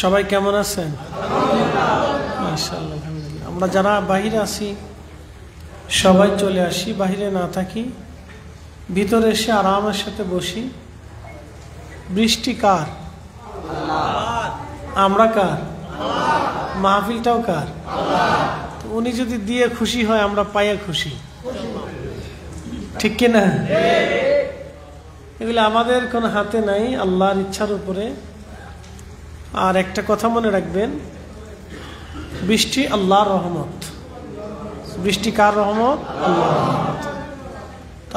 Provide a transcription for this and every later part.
সবাই কেমন আছেন? মাশাআল্লাহ, আলহামদুলিল্লাহ। আমরা যারা বাহিরে আছি সবাই চলে আসি, বাহিরে না থাকি, ভিতরে এসে আরামের সাথে বসি। বৃষ্টি কার? আমরা কার? মাহফিলটাও কার? উনি যদি দিয়ে খুশি হয়, আমরা পাইয়া খুশি, ঠিক কিনা? এগুলো আমাদের কোনো হাতে নাই, আল্লাহর ইচ্ছার উপরে। আর একটা কথা মনে রাখবেন, বৃষ্টি আল্লাহর রহমত। বৃষ্টি কার রহমত? আল্লাহর রহমত।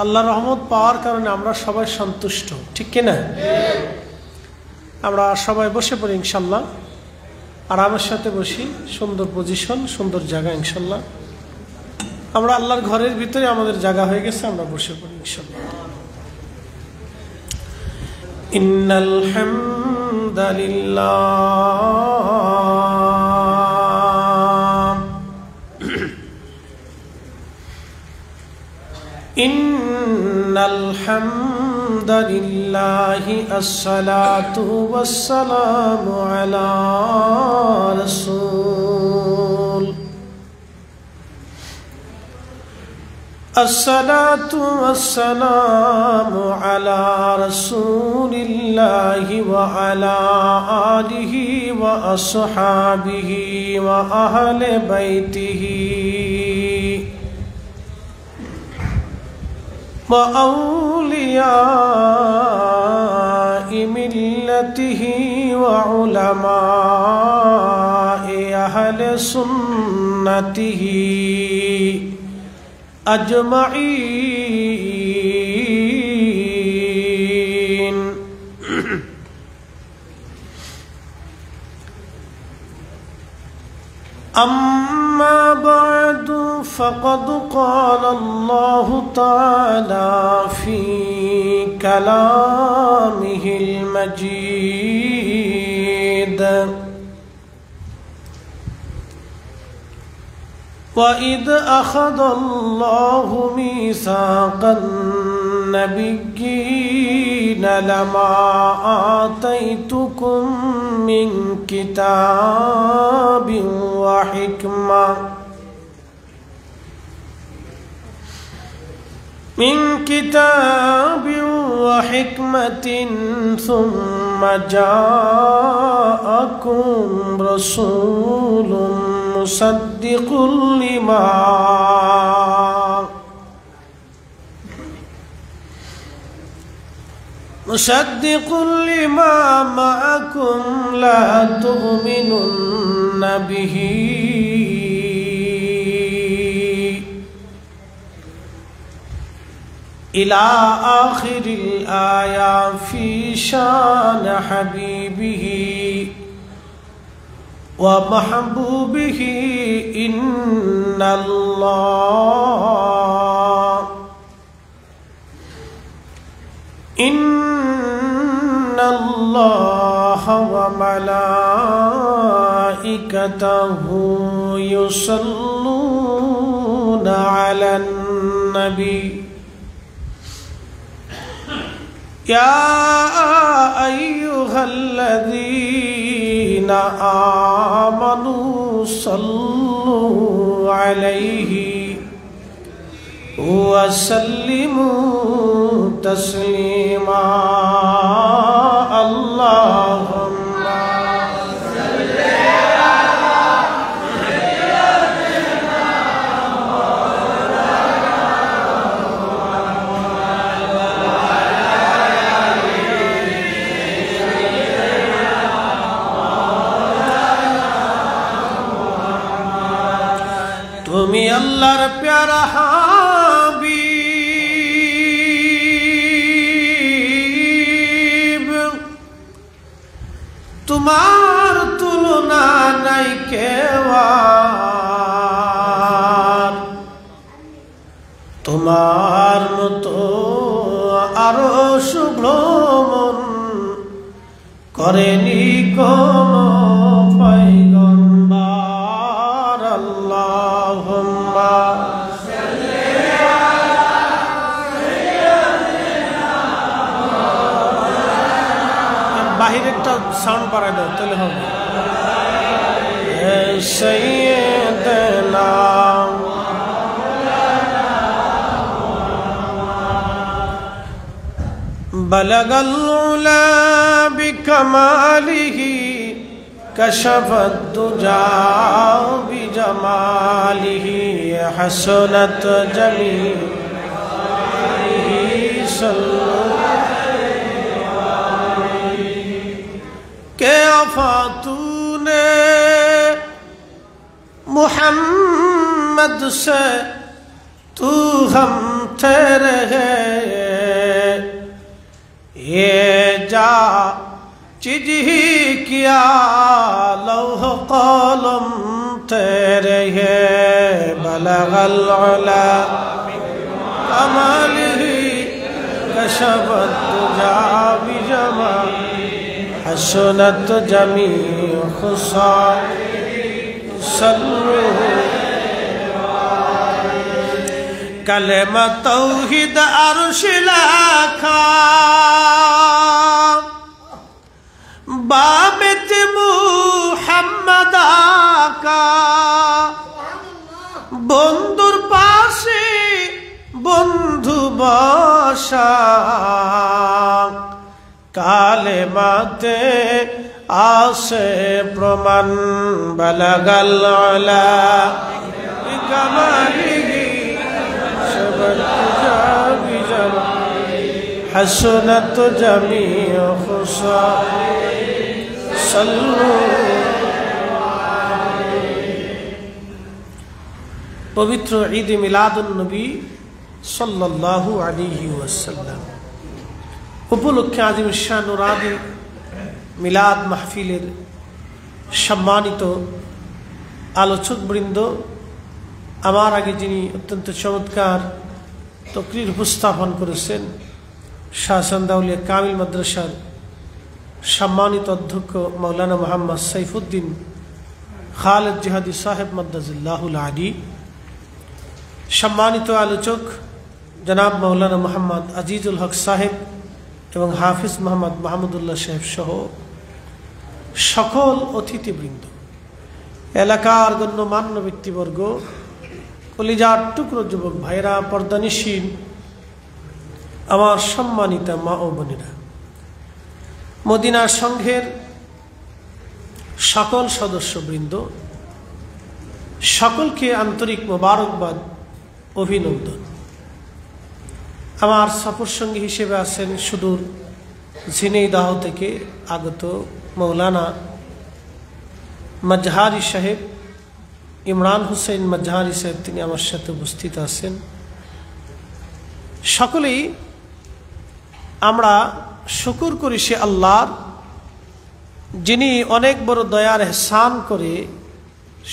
আল্লাহর রহমত পাওয়ার কারণে আমরা সবাই সন্তুষ্ট, ঠিক কিনা? আমরা সবাই বসে পড়ি ইনশাল্লাহ, আরামের সাথে বসি। সুন্দর পজিশন, সুন্দর জায়গা ইনশাল্লাহ। আমরা আল্লাহর ঘরের ভিতরে আমাদের জায়গা হয়ে গেছে, আমরা বসে পড়ি ইনশাল্লাহ। ইন্নাল হামদালিল্লাহ ইন্নাল হামদালিল্লাহি আসসালাতু ওয়াসসালামু আলা রাসূল আসসালাতু ওয়াসসালামু আলা রাসূলিল্লাহি ওয়া আলা আলিহি ওয়া আসহাবিহি ওয়া আহলি বাইতিহি ওয়া আউলিয়াই মিল্লাতিহি ওয়া উলামাই আহলি সুন্নাতিহি আজমাইন। أما بعد فقد قال الله تعالى في كلامه المجيد وإذ أخذ الله ميثاق النبيين لما آتيتكم من كتاب وحكمة ثم جاءكم رسول مصدق لما معكم لا تؤمنن به إلى آخر الآية في شان حبيبه ومحبوبه إن الله وملائكته يصلون على النبي يا أيها الذين آمنوا صلوا عليه وسلموا تسليما اللهم صل على سيدنا محمد তুমি আল্লাহর প্যারা তোমার তুলনা নাই কেউ, তোমার মতো আরো সুভ্রমণ করেনি কোনো পয়গম্বর। আল্লাহুম্মা বাহিরে একটা সাউন্ড বাড়ায় দাও তাহলে হবে। সাইয়্যিদানা বালাগাল উলা বিকামালিহি কাশাফাত দুজা বিজামালিহি হাসানাত জামিলিহি কে আফাতুনে मुहम्मद से तू हम तेरे है ये जा चीज ही किया लौह कलम तेरे है बलगल उला कमालिही कशफत दुजा बिजमालिही हसनत जमीउ खुसालिही कलेमा तौहीद अर्श लाखा बाबित मुहम्मद आका बंधुर पाशे बंधु बसा कालेमाते आसे प्रमाण बलगल उला बिकमालिही हसनत जमीउ पवित्र ईद मिलादुन नबी सल्लल्लाहु अलैहि वसल्लम उपलक्षे आजिम शान नुरानी मिलाद महफिलेर सम्मानित आलोचक बृंद आमार आगे जिनी अत्यंत चमत्कार तकरीर उपस्थापन करेছেন शाहजानदाउलिया कामिल मद्रासार सम्मानित अध्यक्ष मौलाना मोहम्मद सैफुद्दीन खालिद जिहादी साहेब मद्दाजिल्लाहुल आली सम्मानित आलोचक जनाब मौलाना मोहम्मद अजीजुल हक साहेब एवं हाफिज मोहम्मद माहमुदुल्लाह साहेब सह सकल अतिथिबृंद एलाकार गण्यमान्य व्यक्तिवर्ग कलिजार टुकरो युवक भाईरा पर्दानिशीन आमार सम्मानिता मा ओ बोनेरा मदिना संघेर सकल सदस्यबृंद सकलके आंतरिक मोबारकबाद अभिनंदन आमार सफर संगी हिसेबे आছেন सुदूर झिनाइदह थेके आगत मौलाना मजहारी साहेब इमरान हुसैन मजहारी साहेब तिनि आमार साथे उपस्थित आছেন सकलेई आमरा शुकुर करी से आल्लाहर जिनि अनेक बड़ दयार एहसान करे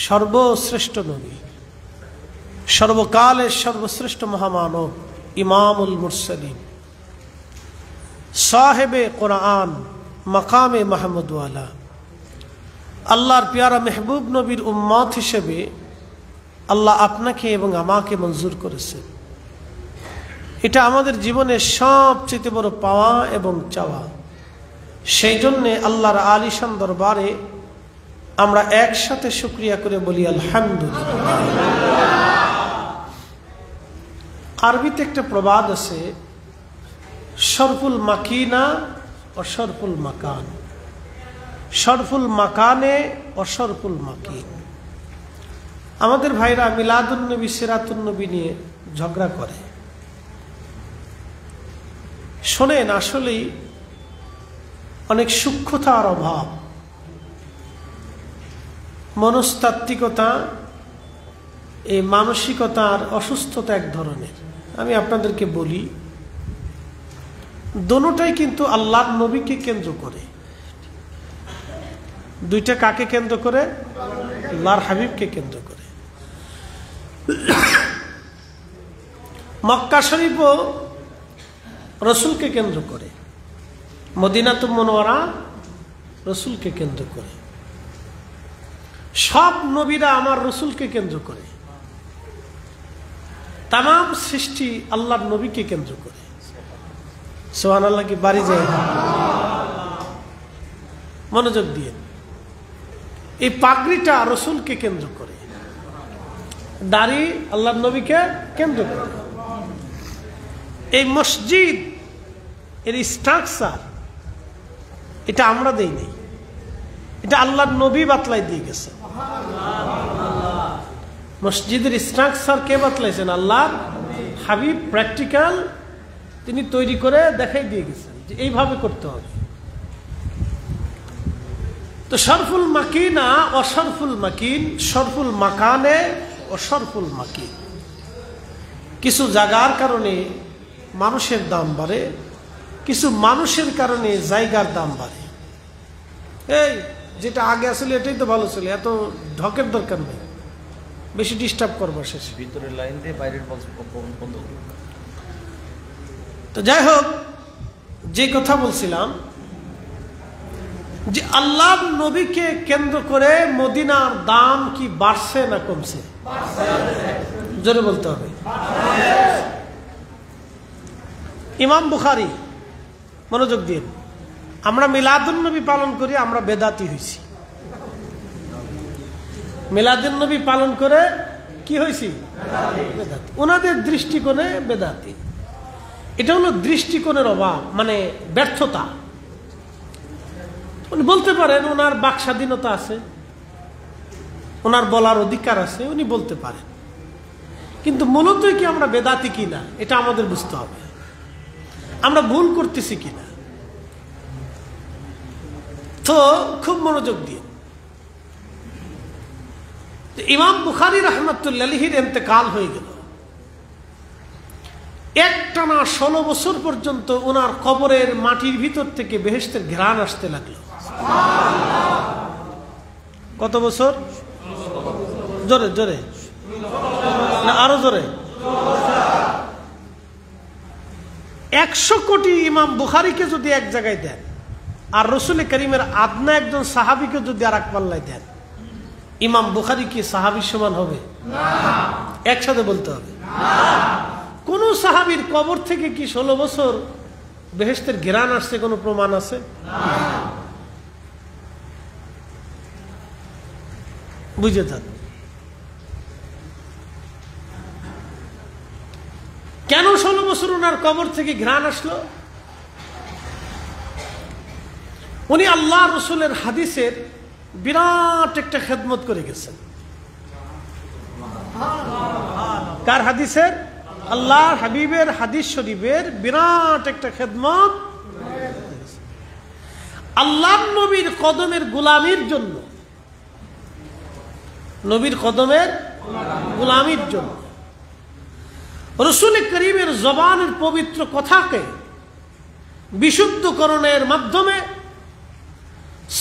सर्वश्रेष्ठ नबी सर्वकाले सर्वश्रेष्ठ महामानव इमामुल मुरसलीन साहेबे कुरान मकामे महमूद वाला आल्लाहर प्यारा महबूब नबीर उम्मत हिसेबे आल्लाह आपनाके एवं आमाके मंजूर करेছেন এটা আমাদের জীবনের সবচেয়ে বড় পাওয়া এবং চাওয়া সেই জন্য আল্লাহর আলিশান দরবারে আমরা একসাথে শুকরিয়া করে বলি আলহামদুলিল্লাহ। আরবিতে একটা প্রবাদ আছে শরফুল মাকিনা ও শরফুল মাকান, শরফুল মাকানে ও শরফুল মাকিন। আমাদের ভাইরা মিলাদুন নবী সিরাতুন নবী নিয়ে ঝগড়া করে। শোনেন, আসলেই অনেক সূক্ষ্মতার অভাব, মনস্তাত্ত্বিকতা, এই মানসিকতার অসুস্থতা এক ধরনের। আমি আপনাদেরকে বলি, দোনোটাই কিন্তু আল্লাহর নবীকে কেন্দ্র করে। দুইটা কাকে কেন্দ্র করে? আল্লাহর হাবিবকে কেন্দ্র করে। মক্কা শরীফও রসুলকে কেন্দ্র করে, মদিনাতুল মুনাওয়ারা রসুলকে কেন্দ্র করে। সব নবীরা আমার রসুলকে কেন্দ্র করে। তামাম সৃষ্টি আল্লাহর নবীকে কেন্দ্র করে। সুবহানাল্লাহ কি বাড়ি যায়? মনোযোগ দিয়ে। এই পাগড়িটা রসুলকে কেন্দ্র করে, দাড়ি আল্লাহর নবীকে কেন্দ্র করে। এই মসজিদ এর স্ট্রাকচার এটা আমরা দেই নাই, এটা আল্লাহর নবী বাতলাই দিয়ে গেছে। মসজিদের স্ট্রাকচার কে বাতলাইছেন? আল্লাহর হাবিব প্র্যাকটিক্যাল তিনি তৈরি করে দেখাই দিয়ে গেছেন যে এইভাবে করতে হবে। তো শরফুল মাকিনা অশরফুল মাকিন, শরফুল মাকানে অশরফুল মাকিন। কিছু জায়গার কারণে মানুষের দাম বাড়ে, কিছু মানুষের কারণে জায়গার দাম বাড়ে। এই যেটা আগে আসলে এটাই তো ভালো ছিল, এত ঢকের দরকার নেই, বেশি ডিস্টার্ব করবার শেষে ভিতরের লাইন দিয়ে বাইরের বন্ধ। তো যাই হোক, যে কথা বলছিলাম যে আল্লাহর নবীকে কেন্দ্র করে মদিনার দাম কি বাড়ছে না কমছে? জোরে বলতে হবে। ইমাম বুখারী, মনোযোগ দিন, আমরা মিলাদুন নবী পালন করি, আমরা বেদাতি হয়েছি। মিলাদুন নবী পালন করে কি হয়েছি? বেদাতি। ওনাদের দৃষ্টিকোণে বেদাতি। এটা হলো দৃষ্টিকোণের অভাব, মানে ব্যর্থতা। উনি বলতে পারেন, ওনার বাক স্বাধীনতা আছে, ওনার বলার অধিকার আছে, উনি বলতে পারেন, কিন্তু মূলত কি আমরা বেদাতি কিনা এটা আমাদের বুঝতে হবে, আমরা ভুল করতেছি কিনা। তো খুব মনোযোগ দিয়ে, ইমাম বুখারী রাহমাতুল্লাহি আলাইহির ইন্তেকাল হয়ে গেল। একটানা 16 বছর পর্যন্ত ওনার কবরের মাটির ভিতর থেকে বেহেশতের ঘ্রাণ আসতে লাগলো। কত বছর? জোরে জোরে না আরো জোরে? 100 কোটি ইমাম বুখারীকে যদি এক জায়গায় দেন, আর রসুল করিমের আদনা একজন সাহাবীকে যদি আর এক পাল্লায় দেন, ইমাম বুখারী কি সাহাবীর সমান হবে? একসাথে বলতে হবে। কোন সাহাবীর কবর থেকে কি 16 বছর বেহেশতের ঘ্রাণ আসছে কোনো প্রমাণ আছে? বুঝে থাক। কেন 16 বছর ওনার কবর থেকে ঘ্রাণ আসলো? উনি আল্লাহ রসুলের হাদিসের বিরাট একটা খেদমত করে গেছেন। কার হাদিসের? আল্লাহ হাবিবের হাদিস শরীফের বিরাট একটা খেদমত। আল্লাহ নবীর কদমের গোলামির জন্য, নবীর কদমের গোলামির জন্য রসুল করিমের জবানের পবিত্র কথাকে বিশুদ্ধকরণের মাধ্যমে,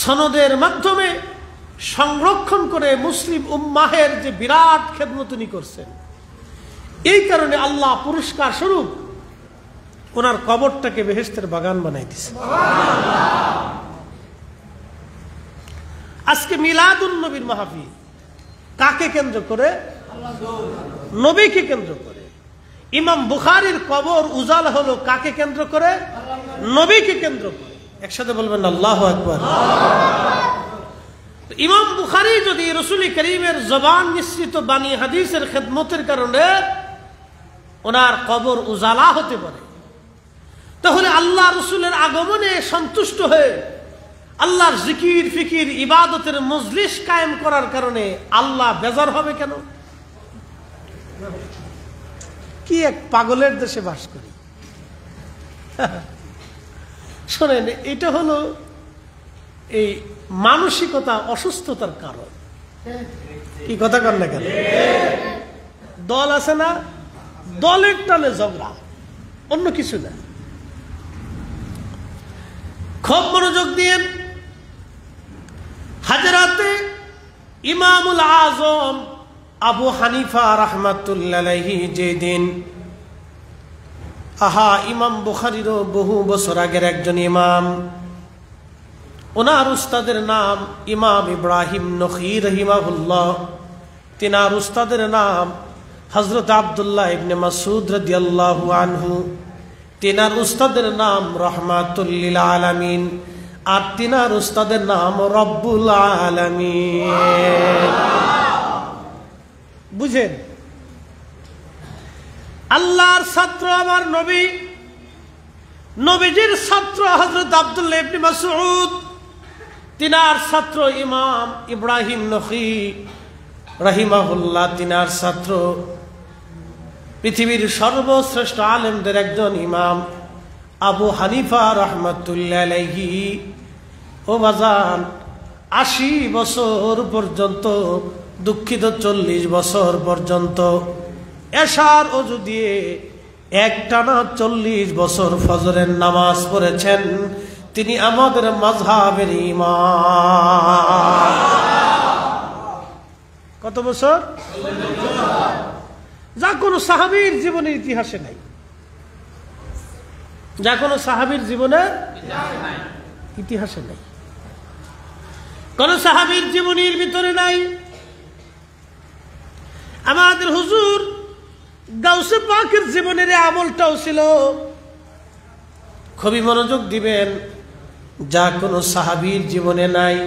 সনদের মাধ্যমে সংরক্ষণ করে মুসলিম উম্মাহের যে বিরাট খেদমত উনি করছেন, এই কারণে আল্লাহ পুরস্কার স্বরূপ ওনার কবরটাকে বেহেশতের বাগান বানাই দিয়েছে। আজকে মিলাদুন নবীর মাহফিল কাকে কেন্দ্র করে? নবীকে কেন্দ্র করে। ইমাম বুখারীর কবর উজালা হলো কাকে কেন্দ্র করে? নবীকে কেন্দ্র করে। একসাথে বলবেন আল্লাহু আকবার। ইমাম বুখারী যদি রাসূল করিমের জবান নিঃসৃত বাণী হাদিসের খেদমতের কারণে ওনার কবর উজালা হতে পারে, তাহলে আল্লাহ রসুলের আগমনে সন্তুষ্ট হয়ে আল্লাহর জিকির ফিকির ইবাদতের মজলিস কায়েম করার কারণে আল্লাহ বেজার হবে কেন? কি এক পাগলের দেশে বাস করি। শোনেন, এটা হলো এই মানসিকতা অসুস্থতার কারণ। কি কথা কর না কেন? দল আছে না, দলের টানে ঝগড়া, অন্য কিছু না। খুব মনোযোগ দিয়ে, হাজরাতে ইমামুল আজম আবু হানিফা রাহমাতুল্লাহি আলাইহি যেদিন, ইমাম বুখারীরও বহু বছর আগের একজন ইমাম, ওনার উস্তাদের নাম ইমাম ইব্রাহিম নখী রাহিমাহুল্লাহ, তিনার উস্তাদের নাম হযরত আব্দুল্লাহ ইবনে মাসউদ রাদিয়াল্লাহু আনহু, তিনার উস্তাদের নাম রাহমাতুল লিল আলামিন আর তিনার উস্তাদের নাম রব্বুল আলামিন। বুঝেন, আল্লাহর ছাত্র আমার নবী, নবীজির ছাত্র হযরত আব্দুল্লাহ ইবনে মাসউদ, তিনার ছাত্র ইমাম ইব্রাহিম নখী রাহিমাহুল্লাহ, তিনার ছাত্র পৃথিবীর সর্বশ্রেষ্ঠ আলেমদের একজন ইমাম আবু হানিফা রাহমাতুল্লাহ আলাইহি। ও বাজান, 80 বছর পর্যন্ত, দুঃখিত 40 বছর পর্যন্ত এশার ওযু দিয়ে একটানা 40 বছর ফজরের নামাজ পড়েছেন। তিনি আমাদের মাযহাবের ইমাম। কত বছর? যা কোনো সাহাবীর জীবনের ইতিহাসে নাই, যা কোনো সাহাবীর জীবনের ইতিহাসে নাই, কোন সাহাবীর জীবনীর ভিতরে নাই। আমাদের হুজুর গাউসে পাকের জীবনের আমলটাও ছিল, খুবই মনোযোগ দিবেন, যা কোনো সাহাবীর জীবনে নাই।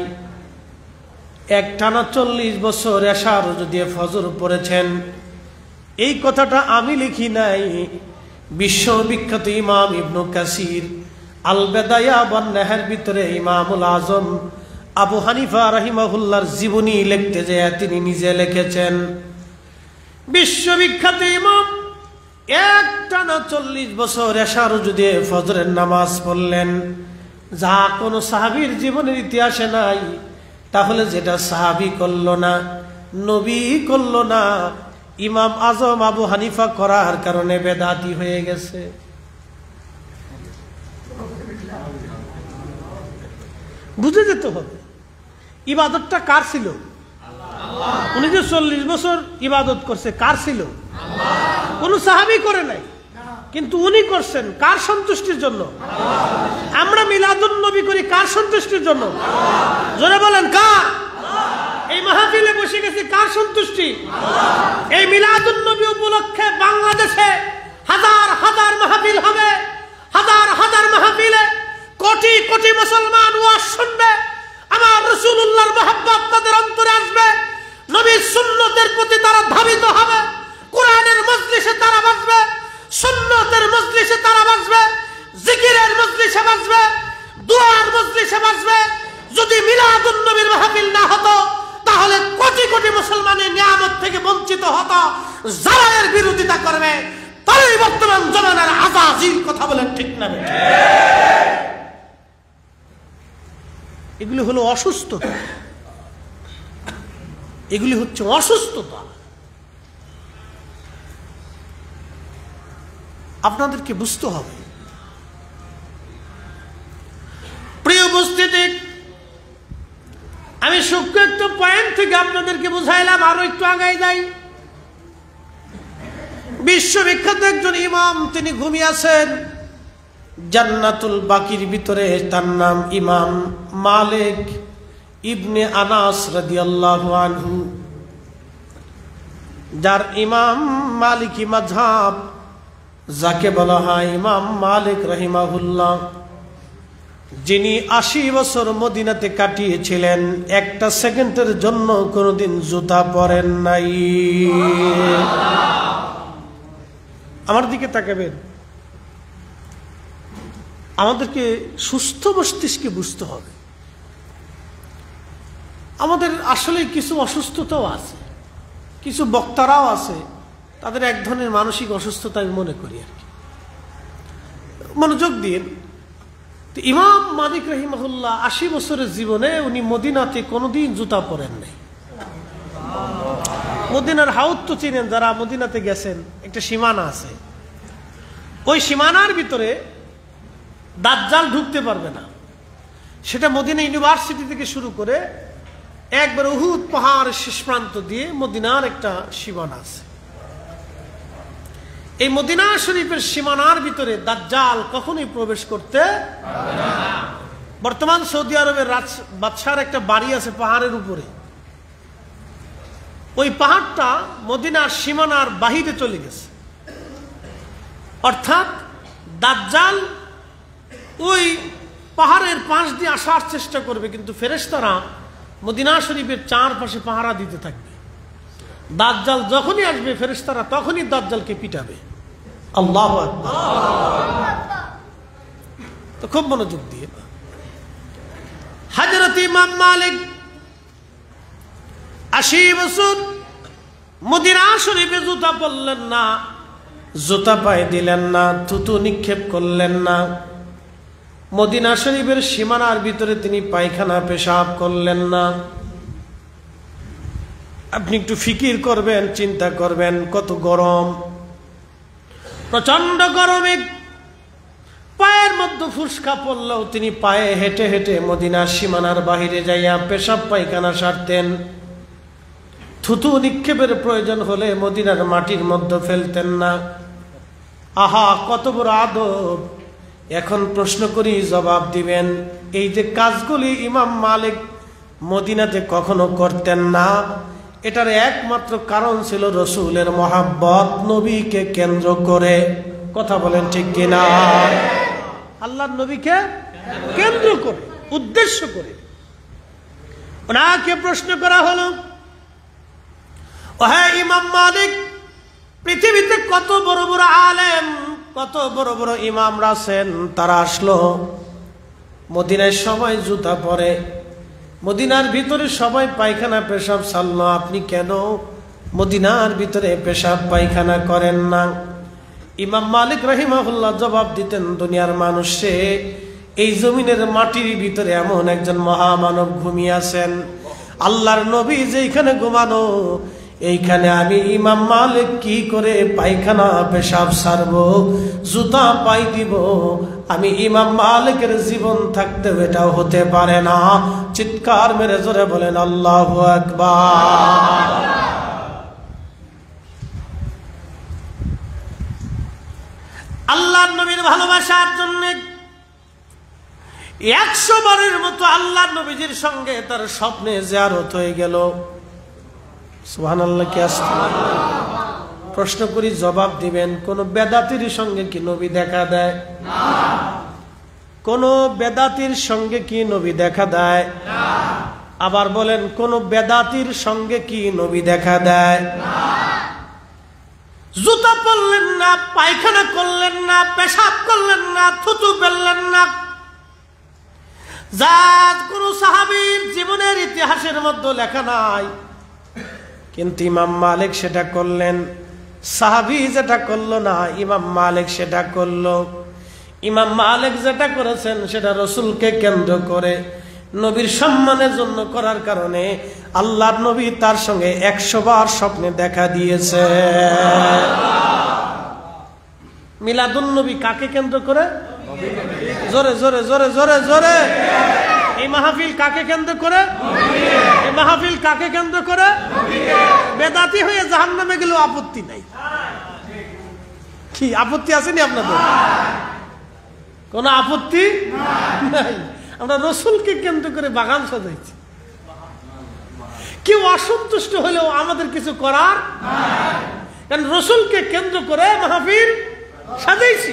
একটানা 40 বছর এশার ওযু দিয়ে ফজর পড়েছেন। এই কথাটা আমি লিখি নাই, বিশ্ববিখ্যাত ইমাম ইবনে কাসির আল বেদায়া ওয়ান নেহার ভিতরে ইমামুল আজম আবু হানিফা রাহিমাহুল্লাহর জীবনী লিখতে যায় তিনি নিজে লিখেছেন। বিশ্ববিখ্যাত ইমাম একটানা 40 বছর এশার ওযু দিয়ে ফজরের নামাজ পড়লেন, যা কোনো সাহাবীর জীবনের ইতিহাসে নাই। তাহলে যেটা সাহাবী করলো না, নবী করলো না, ইমাম আজম আবু হানিফা করার কারণে বেদাতি হয়ে গেছে। বুঝে যেতে হবে ইবাদতটা কার ছিল। উনি যে 40 বছর ইবাদত করছে, কার ছিল? কোন সাহাবী করে নাই, কিন্তু উনি করছেন কার সন্তুষ্টির জন্য? আমরা মিলাদুন নবী করি কার সন্তুষ্টির জন্য? জোরে বলেন কার? এই মাহফিলে বসে গেছে কার সন্তুষ্টি? এই মিলাদুন নবী উপলক্ষে বাংলাদেশে হাজার হাজার মাহফিল হবে, হাজার হাজার মাহফিলে কোটি কোটি মুসলমান ওয়াজ শুনবে। আমার রাসূলুল্লাহর মহব্বত তাদের অন্তরে আসবে, নবীর সুন্নতের প্রতি তারা ধাবিত হবে, কোরআনের মজলিসে তারা বসবে, সুন্নতের মজলিসে তারা বসবে, জিকিরের মজলিসে বসবে, দুআর মজলিসে বসবে। যদি মিলাদুন নবীর মাহফিল না হতো তাহলে কোটি কোটি মুসলমানের নিয়ামত থেকে বঞ্চিত হতো। যারা এর বিরোধিতা করবে তারাই বর্তমান জমানার আজাজিল। কথা বলেন ঠিক না? এগুলি হলো অসুস্থতা, এগুলি হচ্ছে অসুস্থতা। আপনাদেরকে বুঝতে হবে। প্রিয় উপস্থিতি, আমি সূক্ষ্ম একটা পয়েন্ট থেকে আপনাদেরকে বুঝাইলাম, আরো একটু আগাই যাই। বিশ্ববিখ্যাত একজন ইমাম, তিনি ঘুমিয়ে আছেন জান্নাতুল বাকির ভিতরে। তার নাম ইমাম মালিক ইবনে আনাস রাদিয়াল্লাহু আনহু, যার ইমাম মালিকি মাযহাব, যাকে বলা হয় ইমাম মালিক রাহিমাহুল্লাহ, যিনি 80 বছর মদিনাতে কাটিয়েছিলেন, একটা সেকেন্ডের জন্য কোনোদিন জুতা পরেন নাই। আমার দিকে তাকাবেন। আমাদেরকে সুস্থ মস্তিষ্কে বুঝতে হবে, আমাদের আসলে কিছু অসুস্থতাও আছে, কিছু বক্তারাও আছে, তাদের এক ধরনের মানসিক অসুস্থতা আমি মনে করি আর কি। মনোযোগ দিন। ইমাম মালিক রাহিমাহুল্লাহ 80 বছরের জীবনে উনি মদিনাতে কোনোদিন জুতা পরেন নাই। মদিনার হাউদ তো চিনেন, যারা মদিনাতে গেছেন, একটা সীমানা আছে, ওই সীমানার ভিতরে দাজ্জাল ঢুকতে পারবে না। সেটা মদিনা ইউনিভার্সিটি থেকে শুরু করে একবার উহুদ পাহাড়ের শেষ প্রান্ত দিয়ে মদিনার একটা সীমানা আছে। এই মদিনা শরীফের সীমানার ভিতরে দাজ্জাল কখনোই প্রবেশ করতে পারবে না। বর্তমান সৌদি আরবের বাদশার একটা বাড়ি আছে পাহাড়ের উপরে, ওই পাহাড়টা মদিনার সীমানার বাহিরে চলে গেছে। অর্থাৎ দাজ্জাল ওই পাহাড়ের পাশ দিয়ে আসার চেষ্টা করবে, কিন্তু ফেরেশতারা মদিনা শরীফের চারপাশে পাহারা দিতে থাকবে। দাজ্জাল যখনই আসবে ফেরেশতারা তখনই দাজ্জালকে পিটাবে। আল্লাহু আকবার। তো খুব মনোযোগ দিয়ে হযরত ইমাম মালিক 80 বছর মদিনা শরীফে জুতা পরলেন না, জুতা পায়ে দিলেন না, থুতু নিক্ষেপ করলেন না। মদিনা শরীফের সীমানার ভিতরে তিনি পায়খানা পেশাব করলেন না। আপনি একটু ফিকির করবেন, চিন্তা করবেন, কত গরম, প্রচন্ড গরমে পায়ের মধ্যে ফুসকা পড়লেও তিনি পায়ে হেঁটে হেঁটে মদিনার সীমানার বাহিরে যাইয়া পেশাব পায়খানা সারতেন। থুতু নিক্ষেপের প্রয়োজন হলে মদিনার মাটির মধ্যে ফেলতেন না। আহা, কত বড় আদব! এখন প্রশ্ন করি, জবাব দিবেন। এই যে কাজগুলি ইমাম মালিক মদিনাতে কখনো করতেন না, এটার একমাত্র কারণ ছিল রসুলের মহাব্বত, নবীকে কেন্দ্র করে। কথা বলেন ঠিক কিনা? আল্লাহর নবীকে কেন্দ্র করে, উদ্দেশ্য করে ওনাকে প্রশ্ন করা হলো, ও হ্যাঁ ইমাম মালিক, পৃথিবীতে কত বড় বড় আলেম, কত বড় বড় ইমামরা আছেন, তারা আসলো মদিনায় সবাই জুতা পরে, মদিনার ভিতরে সবাই পায়খানা পেশাব সারলো, আপনি কেন মদিনার ভিতরে পেশাব পায়খানা করেন না? ইমাম মালিক রাহিমাহুল্লাহ জবাব দিতেন, দুনিয়ার মানুষে, এই জমিনের মাটির ভিতরে এমন একজন মহামানব ঘুমিয়ে আছেন, আল্লাহর নবী যেখানে ঘুমানো, এইখানে আমি ইমাম মালিক কি করে পায়খানা পেশাব সারবো, জুতা পাই দিব? আমি ইমাম মালিকের জীবন থাকতে এটাও হতে পারে না। চিৎকার মেরে জোরে বলেন আল্লাহু আকবার। আল্লাহর নবীর ভালোবাসার জন্য 100 বারের মতো আল্লাহর নবীজির সঙ্গে তার স্বপ্নে জিয়ারত হয়ে গেল। সুবহানাল্লাহ কি আসছে? প্রশ্ন করি, জবাব দিবেন। কোন বেদাতির সঙ্গে কি নবী দেখা দেয়? না। কোন বেদাতির সঙ্গে কি নবী দেখা দেয়? না। আবার বলেন, কোন বেদাতির সঙ্গে কি নবী দেখা দেয়? না। জুতা পরলেন না, পায়খানা করলেন না, পেশাব করলেন না, থুতু ফেললেন না, যা কোন সাহাবীর জীবনের ইতিহাসের মধ্যে লেখা নাই। কিন্তু ইমাম মালিক সেটা করলেন। সাহাবী যেটা করলো না, ইমাম মালিক সেটা করলো। ইমাম মালিক যেটা করেছেন সেটা রসুলকে কেন্দ্র করে, নবীর সম্মানের জন্য করার কারণে আল্লাহর নবী তার সঙ্গে 100 বার স্বপ্নে দেখা দিয়েছে। মিলাদুন নবী কাকে কেন্দ্র করে? জোরে জোরে জোরে জোরে জোরে। এই মাহফিল কাকে কেন্দ্র করে? এই মাহফিল কাকে কেন্দ্র করে? বেদাতি হয়ে জাহান্নামে গেলেও আপত্তি নাই। কি আপত্তি আসেনি আপনাদের? কোন আপত্তি নাই। আমরা রসুলকে কেন্দ্র করে বাগান সাজাইছি। কেউ অসন্তুষ্ট হলেও আমাদের কিছু করার, কারণ রসুলকে কেন্দ্র করে মাহফিল সাজাইছি।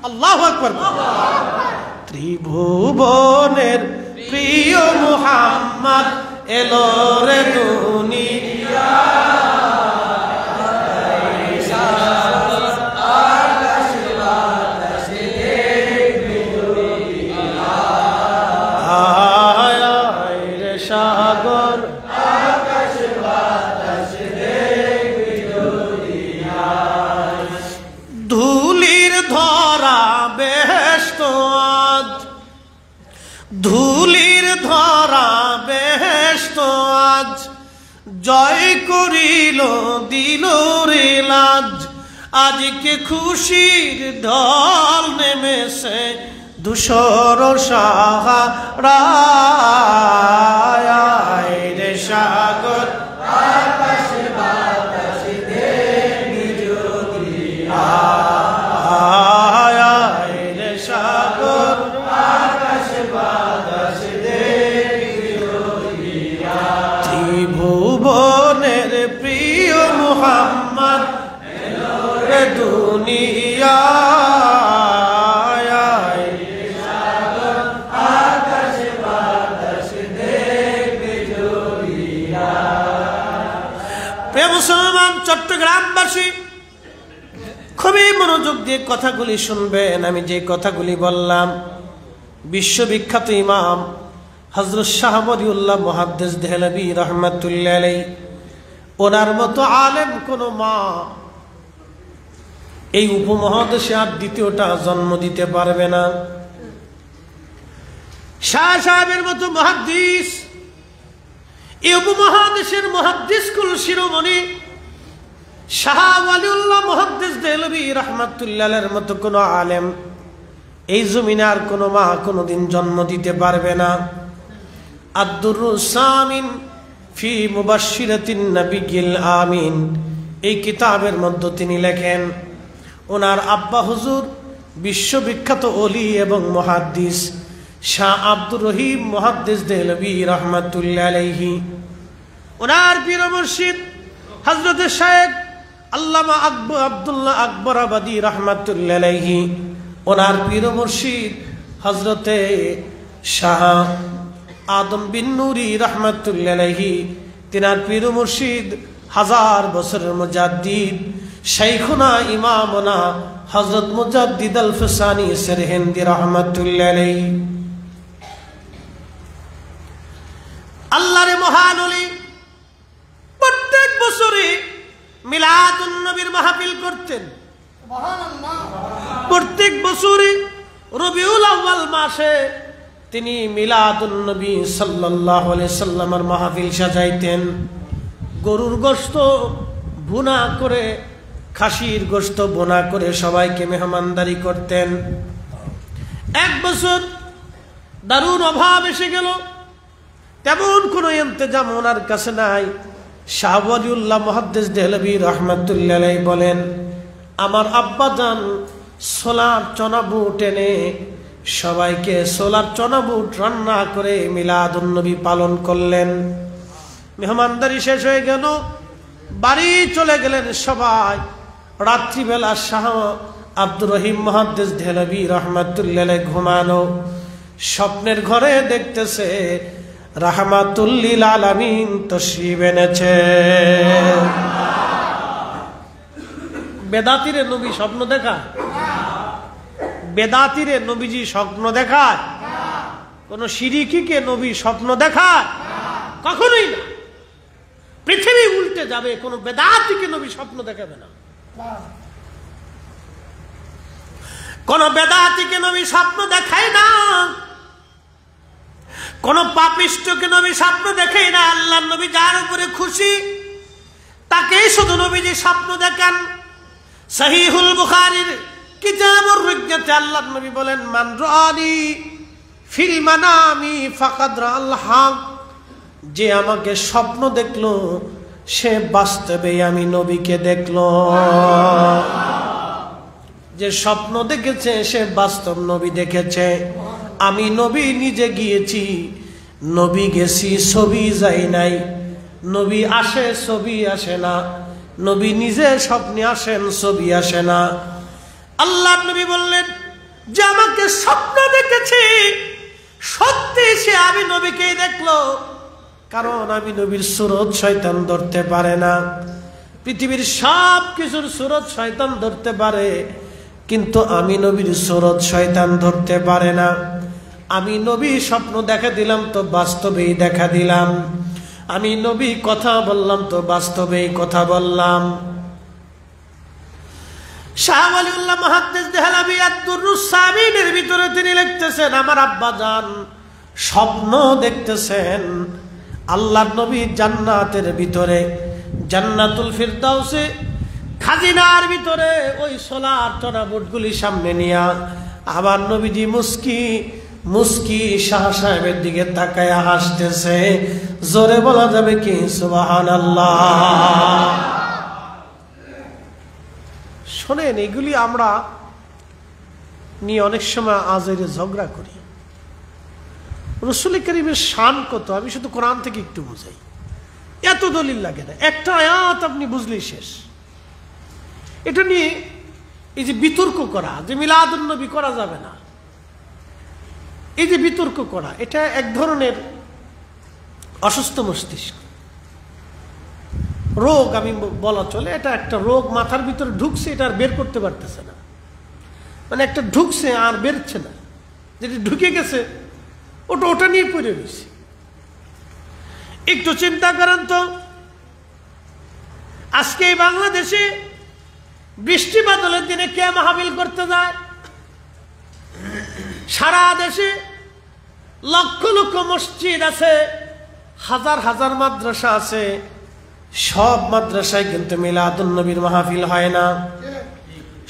আল্লাহু আকবার। ত্রিভুবনের প্রিয় মুহাম্মদ এলো রে দুনিয়া, সাগর আকাশ বাতাস দেখবি দুনিয়ায়, ধুলির ধরা বেহেশত আজ, ধুলির ধরা বেহেশত আজ, জয় করিল দিল রে লাজ, আজকে খুশির ঢল নেমেছে ধূসর সাহারায় রে সাগর আকাশ বাতাস দেখবি দুনিয়ায়, রে সাগর আকাশ বাতাস দেখবি দুনিয়ায়, ত্রিভুবনের প্রিয় মুহাম্মদ এলো রে দুনিয়ায়, জগৎবাসী খুবই মনোযোগ দিয়ে কথাগুলি শুনবেন। আমি যে কথাগুলি বললাম, বিশ্ববিখ্যাত ইমাম হযরত শাহ ওয়ালিউল্লাহ মুহাদ্দিস দেহলভী রাহমাতুল্লাহ আলাইহি, ওনার মতো আলেম কোন মা এই উপমহাদেশে আর দ্বিতীয়টা জন্ম দিতে পারবে না। শাহ সাহেবের মতো মুহাদ্দিস, এই উপমহাদেশের মুহাদ্দিস কুল শিরোমণি শাহ ওয়ালিউল্লাহ মুহাদ্দিস দেহলভী রাহমাতুল্লাহ আলাইহির মতো কোন আলেম এই জমিনে আর কোন মা কোনদিন জন্ম দিতে পারবে না। আদ-দুররুস সামিন ফি মুবাশশিরাতিন নাবিয়্যিল আমিন, এই কিতাবের মধ্যে তিনি লেখেন ওনার আব্বা হুজুর বিশ্ববিখ্যাত ওলি এবং মুহাদ্দিস শাহ আব্দুর রহিম মুহাদ্দিস দেহলভী রাহমাতুল্লাহ আলাইহি, ওনার পীর মুর্শিদ হযরত শাইখ আল্লামা আব্দুল্লাহ আকবরাবাদী রাহমাতুল্লাহ আলাইহি, ওনার পীর মুর্শিদ হযরতে শাহ আদম বিন নুরি রাহমাতুল্লাহ আলাইহি, তিনার পীর মুর্শিদ হাজার বছরের মুজাদ্দিদ শাইখুনা ইমামুনা হযরত মুজাদ্দিদ আল ফসানি সরহিন্দি রাহমাতুল্লাহ আলাইহি। আল্লাহর মহান ওলি প্রত্যেক বছরে মিলাদুন নবীর মাহফিল করতেন। প্রত্যেক বছরে রবিউল আউয়াল মাসে তিনি মিলাদুন নবী সাল্লাল্লাহু আলাইহি সাল্লামের মাহফিল সাজাইতেন। গরুর গোশত ভুনা করে, খাসির গোশত ভুনা করে সবাইকে মেহমানদারি করতেন। এক বছর দারুণ অভাব এসে গেল, তেমন কোনো ইন্তজাম ওনার কাছে নাই। শাহ ওয়ালিউল্লাহ মুহাদ্দিস দেহলভী রাহমাতুল্লাহ আলাইহি বলেন, আমার আব্বাজান সোলার চনা বুট এনে সবাইকে সোলার চনা বুট রান্না করে মিলাদুন নবী পালন করলেন। মেহমানদারি শেষ হয়ে গেল, বাড়ি চলে গেলেন সবাই। রাত্রিবেলা শাহ আব্দুর রহিম মুহাদ্দিস দেহলভী রাহমাতুল্লাহ আলাইহি ঘুমানো, স্বপ্নের ঘরে দেখতেছে রাহমাতুল লিল আলামিন তশরিফ এনেছে। বেদাতিরে নবী স্বপ্ন দেখায়? বেদাতিরে নবীজি স্বপ্ন দেখায়? কোন শিরিকিকে নবী স্বপ্ন দেখায়? কখনোই না। পৃথিবী উল্টে যাবে, কোন বেদাতিকে নবী স্বপ্ন দেখাবে না। কোন বেদাতিকে নবী স্বপ্ন দেখায় না, কোন পাপিষ্ঠকে নবী স্বপ্ন দেখায় না। আল্লাহর নবী যার উপরে খুশি তাকেই শুধু নবীজি স্বপ্ন দেখান। সহিহুল বুখারীর কিতাবুর রুজ্জাতে আল্লাহর নবী বলেন, মান রাআনি ফিল মানামি ফাকাদ রাআল হক, যে আমাকে স্বপ্ন দেখলো সে বাস্তবে আমি নবীকে দেখলো। যে স্বপ্ন দেখেছে সে বাস্তব নবী দেখেছে। আমি নবী নিজে গিয়েছি, নবী গেছি, ছবি যাই নাই। নবী আসে, ছবি আসে না। নবী নিজে স্বপ্নে আসেন, ছবি আসে না। আল্লাহ নবী বললেন, যে আমাকে স্বপ্ন দেখেছে সত্যি সে আমি নবীকেই দেখলো। কারণ আমি নবীর সুরত শয়তান ধরতে পারে না। পৃথিবীর সব কিছুর সুরত শয়তান ধরতে পারে, কিন্তু আমি নবীর সুরত শয়তান ধরতে পারে না। আমি নবী স্বপ্ন দেখা দিলাম তো বাস্তবেই দেখা দিলাম। আমি নবী কথা বললাম তো বাস্তবেই কথা বললাম। শাহ ওয়ালিউল্লাহ মুহাদ্দিস দেহলভী আদ-দুররুস সামিনের ভিতরে তিনি লিখতেছেন, আমার আব্বাজান স্বপ্ন দেখতেছেন আল্লাহর নবী জান্নাতের ভিতরে, জান্নাতুল ফিরদাউসে খাজিনার ভিতরে ওই সোলার চনা বুটগুলি সামনে নিয়া আবার নবীজি মুস্কি মুস্কি শাহ সাহেবের দিকে তাকায়া হাসতেছে। জোরে বলা যাবে কি সুবহানাল্লাহ? শোনেন, এগুলি আমরা নিয়ে অনেক সময় আজেরে ঝগড়া করি। রাসূল কারীমের শান কত আমি শুধু কোরআন থেকে একটু বুঝাই, এত দলিল লাগে না। একটা আয়াত আপনি বুঝলেই শেষ। এটা নিয়ে এই যে বিতর্ক করা, যে মিলাদুন নবী করা যাবে না, এই যে বিতর্ক করা, এটা এক ধরনের অসুস্থ মস্তিষ্ক। রোগ আমি বলা চলে, এটা একটা রোগ মাথার ভিতরে ঢুকছে, এটা আর বের করতে পারতেছে না। মানে একটা ঢুকছে আর বেরছে না, যেটা ঢুকে গেছে ওটা নিয়ে পড়ে রয়েছে। একটু চিন্তা করেন তো, আজকে এই বাংলাদেশে বৃষ্টি বাদলের দিনে কে মাহফিল করতে যায়? সারা দেশে লক্ষ লক্ষ মসজিদ আছে, হাজার হাজার মাদ্রাসা আছে, সব মাদ্রাসায় কিন্তু মিলাদুন নবীর মাহফিল হয় না,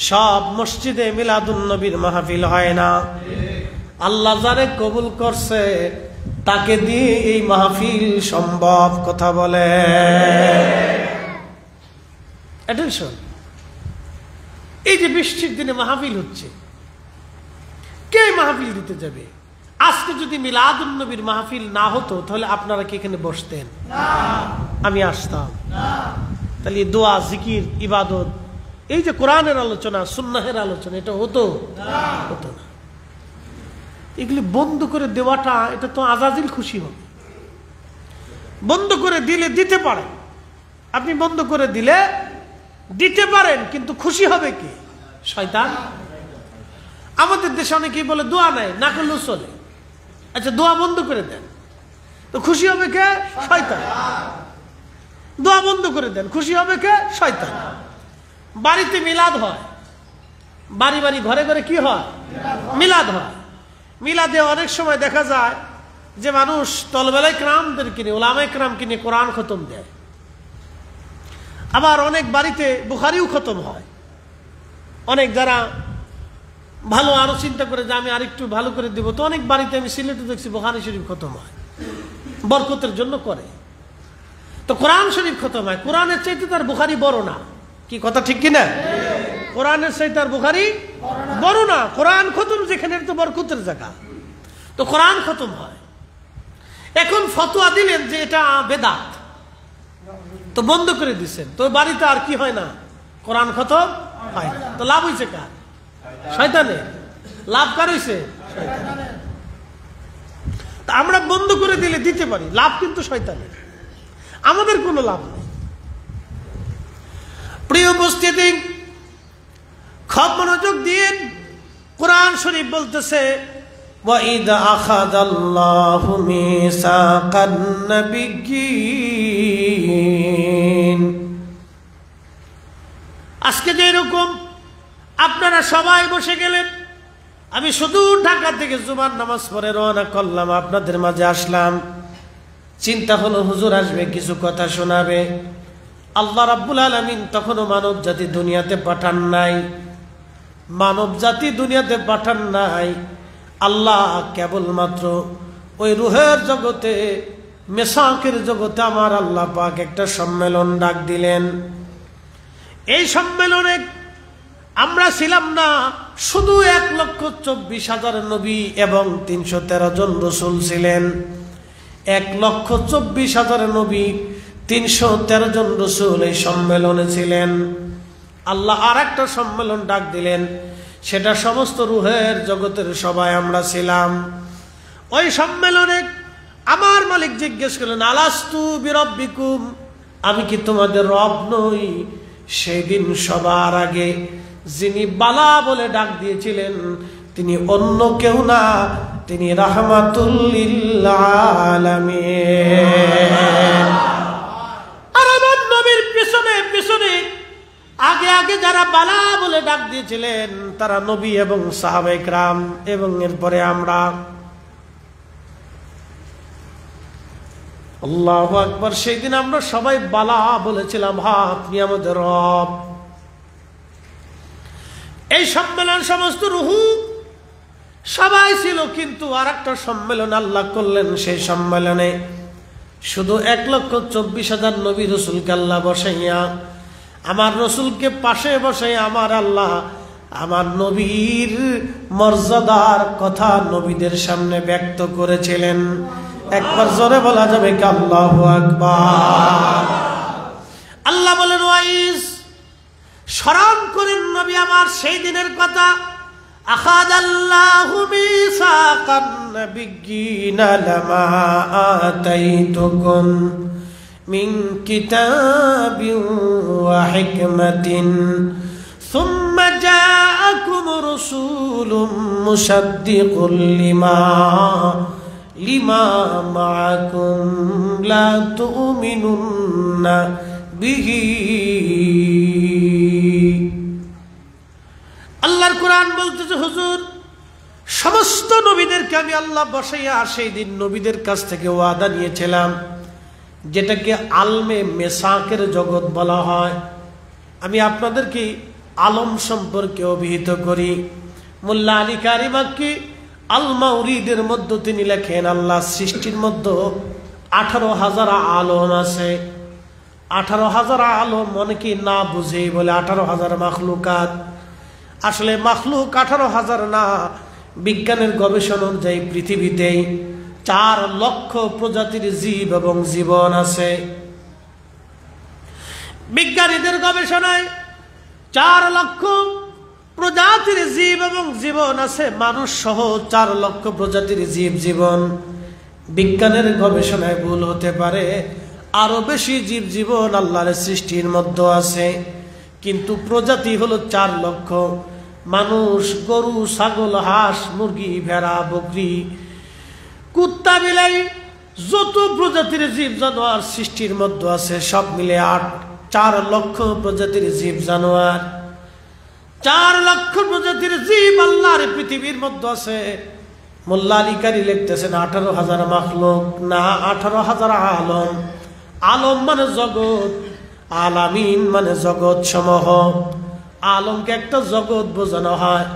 সব মসজিদে মিলাদুন নবীর মাহফিল হয় না। আল্লাহ যারে কবুল করছে তাকে দিয়ে এই মাহফিল সম্ভব, কথা বলে। অ্যাটেনশন, এই যে বৃষ্টির দিনে মাহফিল হচ্ছে, কে মাহফিল দিতে যাবে? আজকে যদি মিলাদুন নবীর মাহফিল না হতো তাহলে আপনারা কি এখানে বসতেন? আমি আসতাম? তাহলে দোয়া, জিকির, ইবাদত, এই যে কোরআনের আলোচনা, সুন্নাহের আলোচনা, এটা হতো হতো না। এগুলি বন্ধ করে দেওয়াটা, এটা তো আজাজিল খুশি হবে। বন্ধ করে দিলে দিতে পারেন, আপনি বন্ধ করে দিলে দিতে পারেন, কিন্তু খুশি হবে কি? শয়তান। আমাদের দেশে অনেকেই বলে দোয়া নাই, না করলেও চলে। আচ্ছা, দোয়া বন্ধ করে দেন তো খুশি হবে কে? শয়তান। দোয়া বন্ধ করে দেন, খুশি হবে কে? শয়তান। বাড়িতে মিলাদ হয়, বাড়ি বাড়ি ঘরে ঘরে কি হয়? মিলাদ হয়। মিলাদে অনেক সময় দেখা যায় যে মানুষ তলবেলায় ক্রামদের কিনে, ওলামায়ে ক্রাম কিনে কোরআন খতম দেয়। আবার অনেক বাড়িতে বুখারিও খতম হয়। অনেক যারা ভালো আরো চিন্তা করে যে আমি আরেকটু ভালো করে দিব, তো অনেক বাড়িতে আমি সিলেটে দেখছি বুখারী শরীফ খতম হয়, বরকতের জন্য করে। তো কোরআন শরীফ খতম হয়, কোরআনের চাইতে তার বুখারী বড় না, কি কথা ঠিক কিনা? কোরআনের চাইতে তার বুখারী বড় না। কোরআন খতম যেখানে, তো বরকতের জায়গা, তো কোরআন খতম হয়। এখন ফতোয়া দিলেন যে এটা বেদাত, তো বন্ধ করে দিচ্ছেন, তো বাড়িতে আর কি হয় না? কোরআন খতম হয় না। তো লাভ হয়েছে কার? শয়তানের। লাভ কার হয়েছে? শয়তানের। তা আমরা বন্ধ করে দিলে দিতে পারি, লাভ কিন্তু শয়তানের, আমাদের কোনো লাভ নেই। প্রিয় উপস্থিতি, খুব মনোযোগ দিন। কোরআন শরীফ বলতেছে, وَإِذْ أَخَذَ اللَّهُ مِيثَاقَ النَّبِيِّينَ। আজকে যে এরকম আপনারা সবাই বসে গেলেন, আমি শুধু ঢাকা থেকে জুমার নামাজ পড়ে রওনা করলাম, আপনাদের মাঝে আসলাম। চিন্তা হলো হুজুর আসবে, কিছু কথা শোনাবে। আল্লাহ রাব্বুল আলামিন তখনও মানব জাতি দুনিয়াতে পাঠান নাই, মানব জাতি দুনিয়াতে পাঠান নাই। আল্লাহ কেবলমাত্র ওই রুহের জগতে, মেসাকের জগতে আমার আল্লাহ পাক একটা সম্মেলন ডাক দিলেন। এই সম্মেলনে আমরা ছিলাম না, শুধু 1,24,000 নবী এবং 313 জন রসুল ছিলেন। 1,24,000 নবী, 313 জন রসুল এই সম্মেলনে ছিলেন। আল্লাহ আর একটা সম্মেলন ডাক দিলেন, সেটা সমস্ত রুহের জগতের সবাই আমরা ছিলাম। ওই সম্মেলনে আমার মালিক জিজ্ঞেস করলেন, আলাস্তু বিরব্বিকুম, আমি কি তোমাদের রব নই? সেই দিন সবার আগে যিনি বালা বলে ডাক দিয়েছিলেন তিনি অন্য কেউ না, তিনি রাহমাতুল লিল আলামিন। আর আমার নবীর পিছনে পিছনে আগে আগে যারা বালা বলে ডাক দিয়েছিলেন তারা নবী এবং সাহাবায়ে কেরাম, এবং এরপরে আমরা। আল্লাহু আকবার। সেই দিন আমরা সবাই বালা বলেছিলাম, হ্যাঁ আপনি আমাদের রব। এই সম্মেলন সমস্ত রুহু সবাই ছিল, কিন্তু আর একটা সম্মেলন আল্লাহ করলেন। সেই সম্মেলনে শুধু 1,24,000 নবী রসুলকে আল্লাহ বসাইয়া, আমার রসুলকে পাশে বসাইয়া আমার আল্লাহ আমার নবীর মর্যাদার কথা নবীদের সামনে ব্যক্ত করেছিলেন। একবার জোরে বলা যাবে কি আল্লাহু আকবার? আল্লাহ বলেন, ওয়াইস, স্মরণ করেন নবী আমার সেই দিনের কথা। আখাযাল্লাহু মিসাকান নাবিয়্যিনা লামা আতাইতুকুম, মিন কিতাবিন ওয়া হিকমাতিন সুম্মা জাআকুম রাসূলুম মুসাদ্দিকুল লিমা মাআকুম লা তু'মিনুন্না বিহি। আল্লাহর কোরআন বলতেছে, হুজুর সমস্ত নবীদেরকে আমি আল্লাহ বসাইয়া সেই দিন নবীদের কাছ থেকে ওয়াদা নিয়েছিলাম, যেটাকে আলমে মেসাকের জগৎ বলা হয়। আমি আপনাদেরকে আলম সম্পর্কে অভিহিত করি। মোল্লা আলী কারি মাক্কি আল মাউরিদের মধ্যে তিনি লেখেন, আল্লাহ সৃষ্টির মধ্যে 18,000 আলম আছে। 18,000 আলম অনেকে না বুঝে বলে 18,000 মাখলুকাত। আসলে মাখলুক 18,000 না, বিজ্ঞানের গবেষণা অনুযায়ী পৃথিবীতে 4 লক্ষ প্রজাতির জীব এবং জীবন আছে। বিজ্ঞানীদের গবেষণায় 4 লক্ষ প্রজাতির জীব এবং জীবন আছে, মানুষ সহ 4 লক্ষ প্রজাতির জীব জীবন। বিজ্ঞানের গবেষণায় ভুল হতে পারে, আরো বেশি জীব জীবন আল্লাহর সৃষ্টির মধ্যে আছে, কিন্তু প্রজাতি হলো 4 লক্ষ। মানুষ, গরু, ছাগল, হাঁস, মুরগি, ভেড়া, বকরি, কুত্তা, বিলাই, যত প্রজাতির জীব জানোয়ার সৃষ্টির মধ্যে আছে সব মিলে 4 লক্ষ প্রজাতির জীব জানোয়ার। 4 লক্ষ প্রজাতির জীব আল্লাহর পৃথিবীর মধ্যে আছে। মোল্লা আলী কারি লিখতেছেন 18,000 মাখলুক না, 18,000 আলম। আলম মানে জগৎ, আলামিন মানে জগৎ সমূহ। আলমকে একটা জগৎ বোঝানো হয়।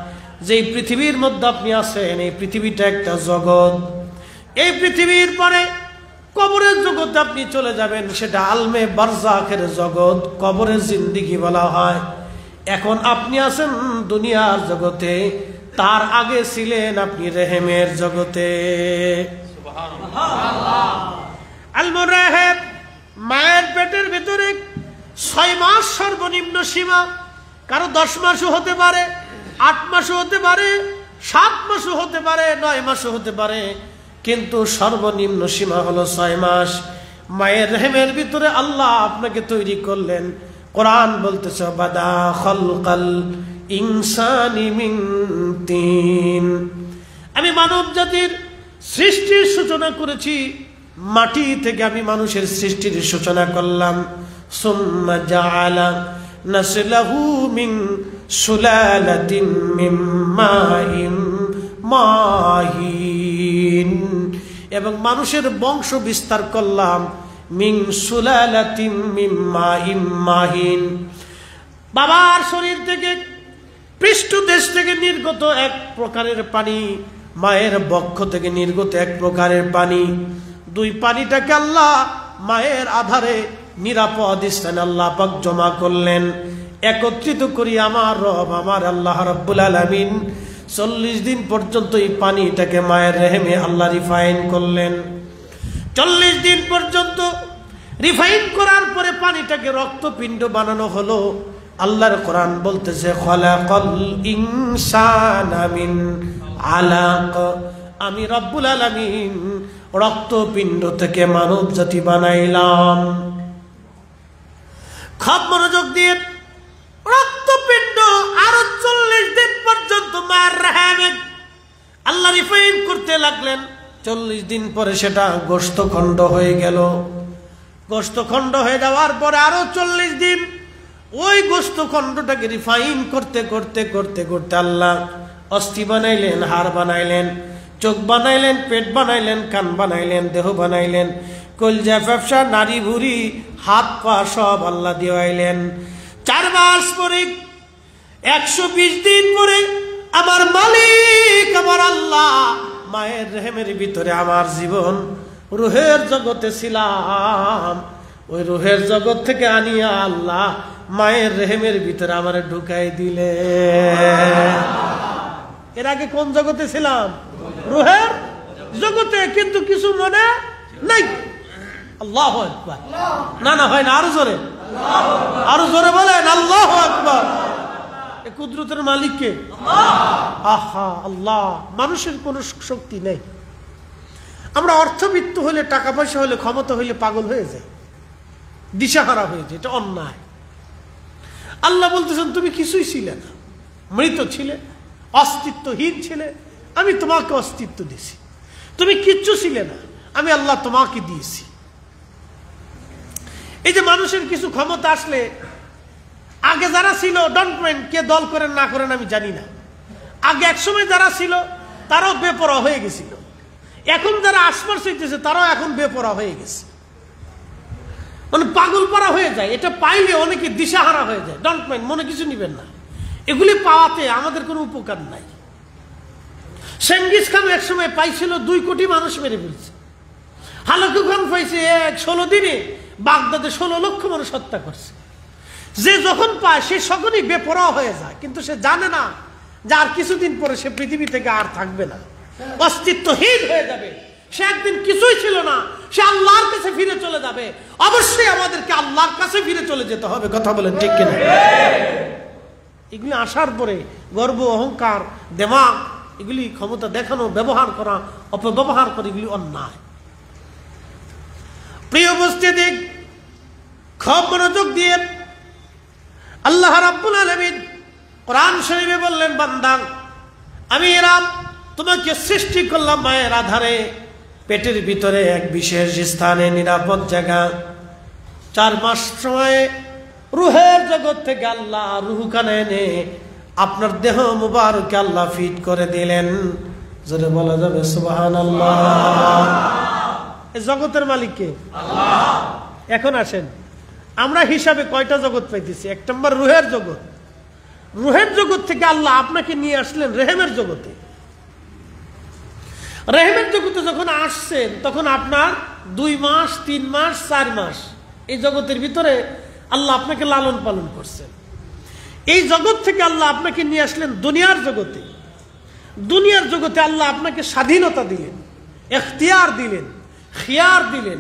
যে পৃথিবীর মধ্যে আপনি আছেন, এই পৃথিবীটা একটা জগৎ। এই পৃথিবীর পরে কবরের জগতে আপনি চলে যাবেন, সেটা আলমে বারজাখের জগৎ, কবরের জিন্দেগি বলা হয়। এখন আপনি আছেন দুনিয়ার জগতে, তার আগে ছিলেন আপনি রেহেমের জগতে। আলমুর রাহেব, মায়ের পেটের ভিতরে 6 মাস সর্বনিম্ন সীমা। কারো 10 মাসও হতে পারে, 8 মাসও হতে পারে, 7 মাসও হতে পারে, 9 মাসও হতে পারে, কিন্তু সর্বনিম্ন সীমা হলো 6 মাস। মায়ের রেহেমের ভিতরে আল্লাহ আপনাকে তৈরি করলেন। কোরআন বলতেছে, বাদা খালকাল ইনসানি মিন তিন, আমি মানব জাতির সৃষ্টির সূচনা করেছি মাটি থেকে। আমি মানুষের সৃষ্টির সূচনা করলাম। সুম্মা জাআলা নাসলাহু মিন সুলালাতিন মিন মাইন মাহিন, এবং মানুষের বংশ বিস্তার করলাম মিন সুলালাতিন মিন মাইন মাহিন, বাবার শরীর থেকে, পৃষ্ঠদেশ থেকে নির্গত এক প্রকারের পানি, মায়ের বক্ষ থেকে নির্গত এক প্রকারের পানি। 2 পানিটাকে আল্লাহ মায়ের আধারে নিরাপদ স্থানে আল্লাহ পাক জমা করলেন। একত্রিত করি আমার রব, আমার আল্লাহ রাব্বুল আলামিন 40 দিন পর্যন্ত এই পানিটাকে মায়ের রেহেমে আল্লাহ রিফাইন করলেন। 40 দিন পর্যন্ত রিফাইন করার পরে পানিটাকে রক্তপিণ্ড বানানো হলো। আল্লাহর কোরআন বলতেছে, খালাকাল ইনসানা মিন আলাক, আমি রব্বুল আলামিন রক্তপিণ্ড থেকে মানব জাতি বানাইলাম। খুব মনোযোগ দিয়ে, রক্তপিণ্ড আরো 40 দিন পর্যন্ত মায়ের রেহেমে আল্লাহ রিফাইন করতে লাগলেন। 40 দিন পরে সেটা গোশতখণ্ড হয়ে গেল। গোশতখণ্ড হয়ে যাওয়ার পরে আরো 40 দিন ওই গোশতখণ্ডটাকে রিফাইন করতে করতে করতে করতে আল্লাহ অস্থি বানাইলেন, হাড় বানাইলেন, চোখ বানাইলেন, পেট বানাইলেন, কান বানাইলেন, দেহ বানাইলেন, কলজা, ফ্যাপসা, নাড়ি ভুড়ি, হাত পা সব আল্লাহ দিয়াইলেন। 4 মাস পরে 120 দিন পরে আমার মালিক, আমার আল্লাহ মায়ের রেহেমের ভিতরে আমার জীবন রুহের জগতে ছিলাম, ওই রুহের জগৎ থেকে আনিয়া আল্লাহ মায়ের রেহেমের ভিতরে আমার ঢুকাই দিলে। এর আগে কোন জগতে ছিলাম? রুহের জগতে, কিন্তু কিছু মনে নাই। আল্লাহু আকবার। না না, হয় না, আরো জোরে, আরো জোরে বলেন আল্লাহু আকবার। এই কুদরতের মালিক কে? আহা, আল্লাহ। মানুষের কোনো শক্তি নেই। আমরা অর্থবিত্ত হলে, টাকা পয়সা হলে, ক্ষমতা হইলে পাগল হয়ে যাই। দিশাহারা হয়ে যায়, এটা অন্যায়। আল্লাহ বলতেছেন তুমি কিছুই ছিলে না, মৃত ছিলে, অস্তিত্বহীন ছিলে, আমি তোমাকে অস্তিত্ব দিয়েছি। তুমি কিচ্ছু ছিলে না, আমি আল্লাহ তোমাকে দিয়েছি। এই যে মানুষের কিছু ক্ষমতা আসলে, আগে যারা ছিল ডোন্ট মাইন্ড, কে দল করেন না করেন আমি জানি না, আগে একসময় যারা ছিল তারাও বেপরোয়া হয়ে গেছিল, এখন যারা আসমার চাইতেছে তারাও এখন বেপরোয়া হয়ে গেছে, মানে পাগল পারা হয়ে যায়। এটা পাইলে অনেকে দিশাহারা হয়ে যায়। ডোন্ট মাইন্ড, মনে কিছু নিবেন না, এগুলি পাওয়াতে আমাদের কোনো উপকার নাই। চেঙ্গিস খান একসময় পাইছিল 2 কোটি মানুষ মেরে ফেলছে। হালাকু খান পাইছে 16 দিনে বাগদাদে 16 লক্ষ মানুষ হত্যা করছে। যে যখন পায় সে সকলই বেপরোয়া হয়ে যায়, কিন্তু সে জানে না যে আর কিছুদিন পরে সে পৃথিবী থেকে আর থাকবে না, অস্তিত্বহীন হয়ে যাবে। সে একদিন কিছুই ছিল না, সে আল্লাহর কাছে ফিরে চলে যাবে। অবশ্যই আমাদেরকে আল্লাহর কাছে ফিরে চলে যেতে হবে, কথা বলেন ঠিক কিনা? এগুলি আসার পরে গর্ব, অহংকার, দেমাগ, এগুলি ক্ষমতা দেখানো, ব্যবহার করা, অপব্যবহার করে, এগুলি অন্যায়। প্রিয় উপস্থিতি, খুব মনোযোগ দিয়ে আল্লাহ রাব্বুল আলামিন কোরআন শরীফে বললেন, বান্দা আমি রব তোমাকে সৃষ্টি করলাম মায়ের আধারে, পেটের ভিতরে এক বিশেষ স্থানে, নিরাপদ জায়গা। 4 মাস সময় রুহের জগৎ থেকে আল্লাহ রুহখানা এনে আপনার দেহ মুবারকে আল্লাহ ফিট করে দিলেন। জোরে বলা যাবে সুবহানাল্লাহ। এই জগতের মালিক কে? আল্লাহ। এখন আসেন, আমরা হিসাবে কয়টা জগৎ পাইতেছি? 1 নম্বর রুহের জগৎ। রুহের জগৎ থেকে আল্লাহ আপনাকে নিয়ে আসলেন রেহেমের জগতে। রেহেমের জগতে যখন আসছেন তখন আপনার 2 মাস, 3 মাস, 4 মাস এই জগতের ভিতরে আল্লাহ আপনাকে লালন পালন করছেন। এই জগৎ থেকে আল্লাহ আপনাকে নিয়ে আসলেন দুনিয়ার জগতে। দুনিয়ার জগতে আল্লাহ আপনাকে স্বাধীনতা দিলেন, এখতিয়ার দিলেন, খিয়ার দিলেন,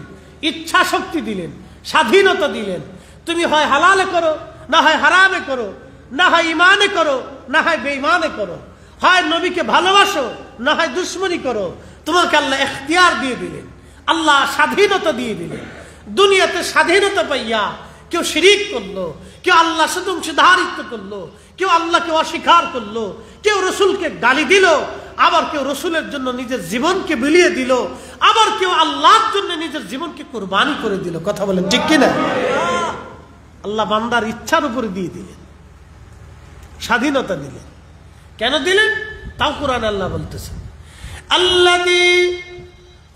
ইচ্ছা শক্তি দিলেন, স্বাধীনতা দিলেন। তুমি হয় হালালে করো, না হয় হারামে করো, না হয় ইমানে করো, না হয় বেঈমানে করো, হয় নবীকে ভালোবাসো, না হয় দুশ্মনী করো। তোমাকে আল্লাহ এখতিয়ার দিয়ে দিলেন, আল্লাহ স্বাধীনতা দিয়ে দিলেন। দুনিয়াতে স্বাধীনতা পাইয়া কেউ শিরিক করলো, কেউ আল্লাহ সাথে অংশীদারিত্ব করলো, কেউ আল্লাহকে অস্বীকার করলো, কেউ রসুলকে গালি দিল, আবার কেউ রসুলের জন্য নিজের জীবনকে বিলিয়ে দিল, আবার কেউ আল্লাহর জন্য নিজের জীবনকে কুরবানি করে দিল। কথা বলেন ঠিক কিনা? আল্লাহ বান্দার ইচ্ছার উপরে দিয়ে দিলেন, স্বাধীনতা দিলেন। কেন দিলেন? তাও কোরআন আল্লাহ বলতেছেন, আল্লাযী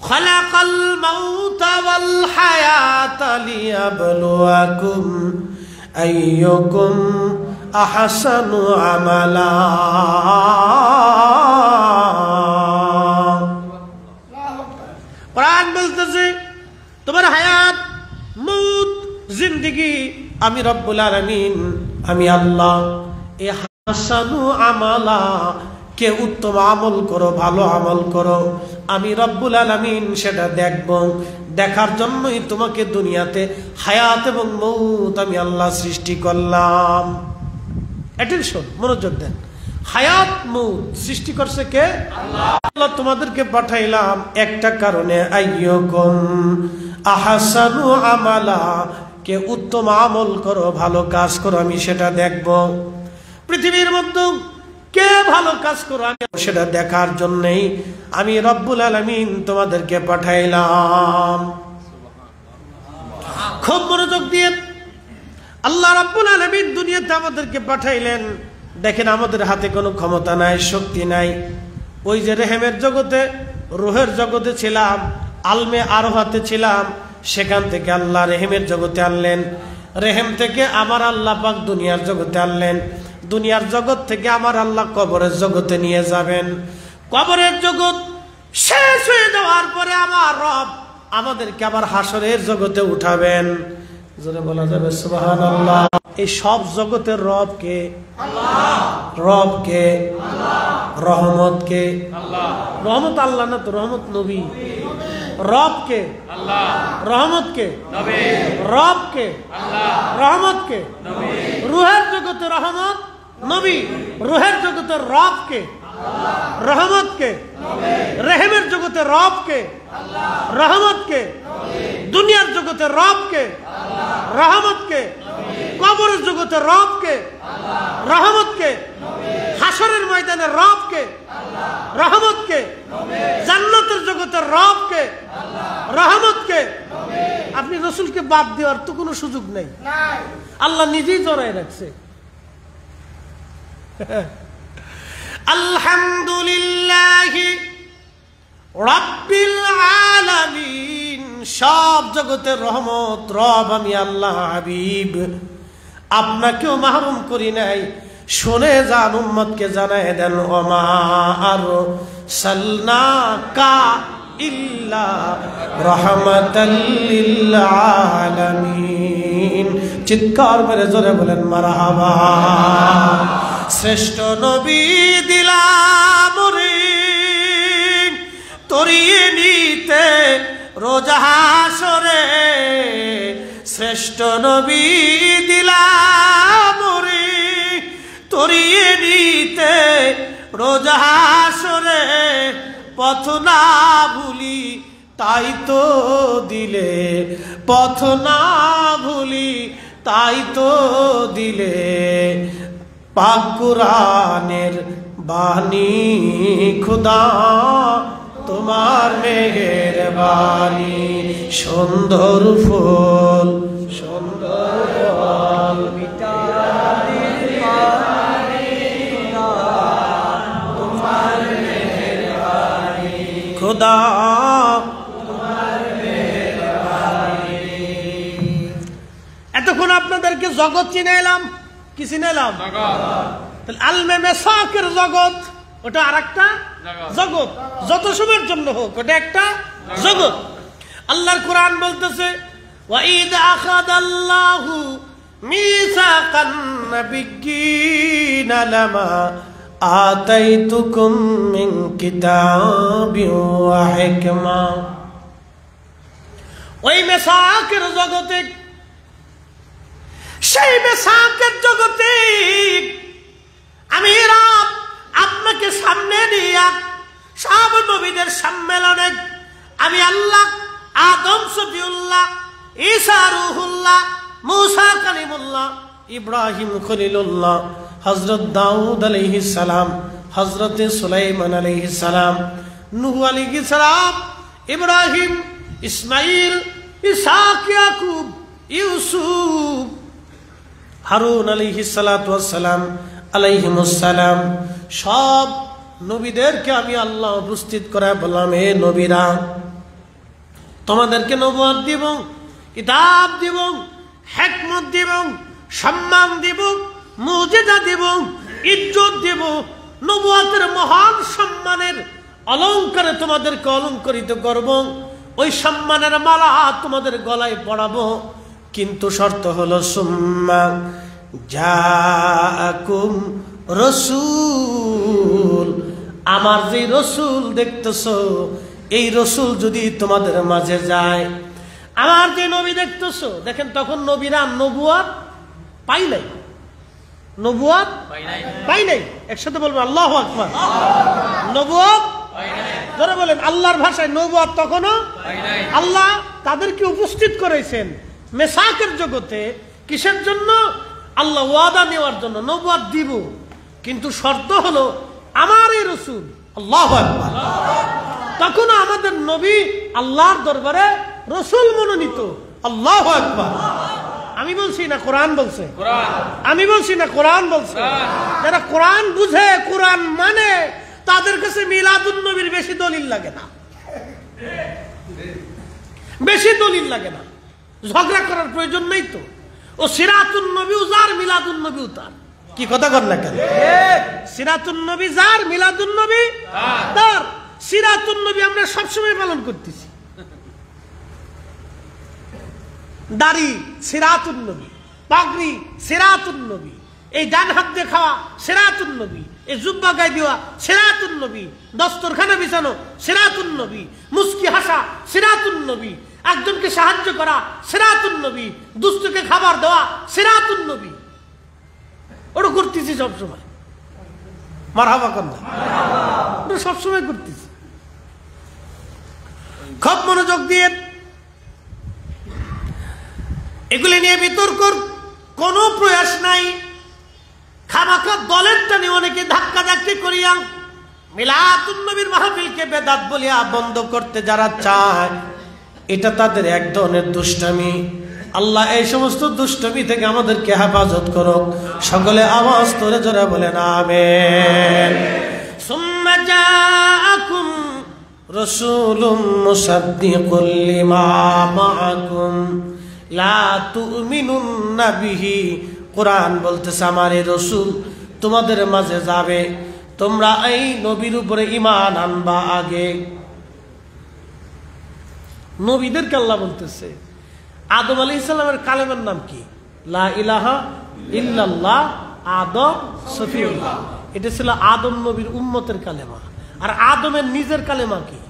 খালাকাল মাউতা ওয়াল হায়াতা লিয়াবলুয়াকুম আইয়ুকুম আহসানু আমালা। কোরআন বলতেছে তোমার হায়াত, মউত, জিন্দেগি আমি রব্বুল আলামিন, আমি আল্লাহ এই হাসানু আমালা, কে উত্তম আমল করো, ভালো আমল করো, আমি রব্বুল আলামিন সেটা দেখব। দেখার জন্যই তোমাকে দুনিয়াতে হায়াত এবং মউত আমি আল্লাহ সৃষ্টি করলাম। অ্যাটেনশন, মনোযোগ দেন। হায়াত মউত সৃষ্টি করছে কে? আল্লাহ। আল্লাহ তোমাদেরকে পাঠাইলাম একটা কারণে, আইয়ুকুম আহসানু আমালা, কে উত্তম আমল করো, ভালো কাজ করো, আমি সেটা দেখব। পৃথিবীর মধ্যে কে ভালো কাজ করো আমি সেটা দেখার জন্যই আমি রব্বুল আলামিন তোমাদেরকে পাঠাইলাম। খুব মনোযোগ দিয়ে আল্লাহ রব্বুল আলামিন দুনিয়াতে আমাদেরকে পাঠাইলেন। দেখেন আমাদের হাতে কোনো ক্ষমতা নাই, শক্তি নাই। ওই যে রেহেমের জগতে, রুহের জগতে ছিলাম, আলমে আরোহাতে ছিলাম, সেখান থেকে আল্লাহ রেহেমের জগতে আনলেন। রেহেম থেকে আমার আল্লাহ পাক দুনিয়ার জগতে আনলেন। দুনিয়ার জগৎ থেকে আমার আল্লাহ কবরের জগতে নিয়ে যাবেন। কবরের জগৎ শেষ হয়ে যাওয়ার পরে আমার রব আমাদেরকে আবার হাসরের জগতে উঠাবেন। জোরে বলা যাবে সুবহানাল্লাহ। এই সব জগতের রব কে? আল্লাহ। রব কে? আল্লাহ। রহমত কে? আল্লাহ। রহমত আল্লাহ না তো, রহমত নবী। রব কে? আল্লাহ। রহমত কে? নবী। রব কে? আল্লাহ। রহমত কে? নবী। রুহের জগতে রহমত নবী, রুহের জগতে রব কে? আল্লাহ। রহমত কে? নবী। রেহেমের জগতে রব কে? আল্লাহ। রহমত কে? নবী। দুনিয়ার জগতে রব কে? আল্লাহ। রহমতকে, কবরের জগতে রবকে, রহমতকে, হাসরের ময়দানে রবকে, রহমতকে, জান্নাতের জগতে রবকে, রহমতকে। আপনি রসুলকে বাদ দেওয়ার তো কোনো সুযোগ নেই, আল্লাহ নিজেই জড়ায় রাখছে। আলহামদুলিল্লাহি রাব্বিল আলামিন, সব জগতের রহমত রব আমি আল্লাহ হাবিব, আপনাকেও মাহরুম করি নাই। শুনে যান, উম্মতকে জানায় দেন, ওমা আরসালনাকা ইল্লা রাহমাতাল লিল আলামিন। চিৎকার করে জোরে বলেন মারহাবা। শ্রেষ্ঠ নবী দিলাম রে তরিয়ে নিতে রোজা হাসরে, শ্রেষ্ঠ নবী দিলাম রে তরিয়ে নিতে রোজা হাসরে। পথ না ভুলি তাই তো দিলে, পথ না ভুলি তাই তো দিলে, পাক কুরআনের বাণী খুদা তোমার মেহেরবানি। সুন্দর ফুল সুন্দর ফল খুদা এতক্ষণ আপনাদেরকে জগৎ চিনে এলাম, কি চিনে এলাম? আলমে মেসাকের জগৎ, ওটা আর একটা জগৎ, যত সময়ের জন্য হোক ওটা একটা জগৎ। আল্লাহর কোরআন বলতেছে, ওয়াইদ আখাদাল্লাহু মিসাকান নাবিয়্যিনা লামা আতাইতুকুম মিন কিতাবিন ওয়া হিকমা। ওই মেসাকের জগতে, সেই মেসাকের জগতে আমি রব আপনাকে সামনে নিয়ে সব নবীদের সম্মেলনে আমি আল্লাহ আদম সফিউল্লাহ, ঈসা রূহুল্লাহ, মূসা কালিমুল্লাহ, ইব্রাহিম খলিলুল্লাহ, হযরত দাউদ আলাইহিস সালাম, হযরত সুলাইমান আলাইহিস সালাম, নূহ আলাইহিস সালাম, ইব্রাহিম, ইসমাইল, ইসহাক, ইয়াকুব, ইউসুফ, হারুন আলাইহিস সালাতু ওয়াস সালাম আলাইহিমুস সালাম, সব নবীদেরকে আমি আল্লাহ উপস্থিত করে বললাম, হে নবীরা, তোমাদেরকে নবুয়ত দিব, কিতাব দিব, হিকমত দিব, সম্মান দিব, মুজিজা দিব, ইজ্জত দিব, নবুয়তের মহান সম্মানের অলংকারে তোমাদেরকে অলংকরিত করব, ওই সম্মানের মালা তোমাদের গলায় পরাবো। কিন্তু শর্ত হলো সুম্মা জাআকুম রাসূল, আমার যে রসুল দেখতেছো, এই রসুল যদি তোমাদের মাঝে যায়, আমার যে নবী দেখতেছো, দেখেন তখন নবীরা নবুয়ত পাই নাই, নবুয়ত পাই নাই। একসাথে বলবেন আল্লাহু আকবার। নবুয়ত ধরে বলেন আল্লাহর ভাষায় নবুয়ত তখনও আল্লাহ তাদেরকে উপস্থিত করেছেন মেসাকের জগতে। কিসের জন্য? আল্লাহ ওয়াদা নেওয়ার জন্য। নবুয়ত দিব, কিন্তু শর্ত হলো আমার এই রসুল। আল্লাহু আকবার। তখনও আমাদের নবী আল্লাহর দরবারে রসুল মনোনীত। আল্লাহু আকবার। আমি বলছি না কোরআন বলছে, আমি বলছি না কোরআন বলছে। যারা কোরআন বুঝে, কোরআন মানে, তাদের কাছে মিলাদুন নবীর বেশি দলিল লাগে না, বেশি দলিল লাগে না, ঝগড়া করার প্রয়োজন নেই তো। ও সিরাতুন নবী যার, মিলাদুন নবী তার। কি কথা কর না কেন? সিরাতুন নবী যার, মিলাদুন নবী তার। সিরাতুন নবী আমরা সবসময় পালন করতেছি। দাড়ি সিরাতুন নবী, পাগড়ি সিরাতুন নবী, এই ডান হাত দিয়ে খাওয়া সিরাতুন নবী, এই জুব্বা গায়ে দেওয়া সিরাতুন নবী, দস্তরখানা বিছানো সিরাতুন নবী, মুস্কি হাসা সিরাতুন নবী, একজনকে সাহায্য করা সিরাতুন নবী, দুস্থকে খাবার দেওয়া সিরাতুন নবী। ওটা করতেছি সবসময়। মারহাবা কন্যা, ওটা সবসময় করতেছি। খুব মনোযোগ দিয়ে এগুলি নিয়ে বিতর্কর কোনো প্রয়াস নাই। খামাখা দলের টানে অনেকে ধাক্কা ধাক্কি করিয়া মিলাদুন নবীর মাহফিলকে বেদাত বলিয়া বন্ধ করতে যারা চায়, এটা তাদের এক ধরনের দুষ্টামি। আল্লাহ এই সমস্ত দুষ্টামি থেকে আমাদেরকে হেফাজত করুক। সকলে আওয়াজ তোরে জোরে বলেন আমিন। সুম্মা জাআকুম রাসূলুম মুসাদ্দিকুল লিমা মাআকুম লা তুমিনুন্না বিহি। কোরআন বলতেছে আমার এই রাসূল তোমাদের মাঝে যাবে, তোমরা এই নবীর উপরে ঈমান আনবা আগে। নবীদেরকে আল্লাহ বলতেছে আদম আলাইহিস সালামের কালেমার নাম কি? লা ইলাহা ইল্লাল্লাহ আদম সফিউল্লাহ। এটা ছিল আদম নবীর উম্মতের কালেমা। আর আদমের নিজের কালেমা কি?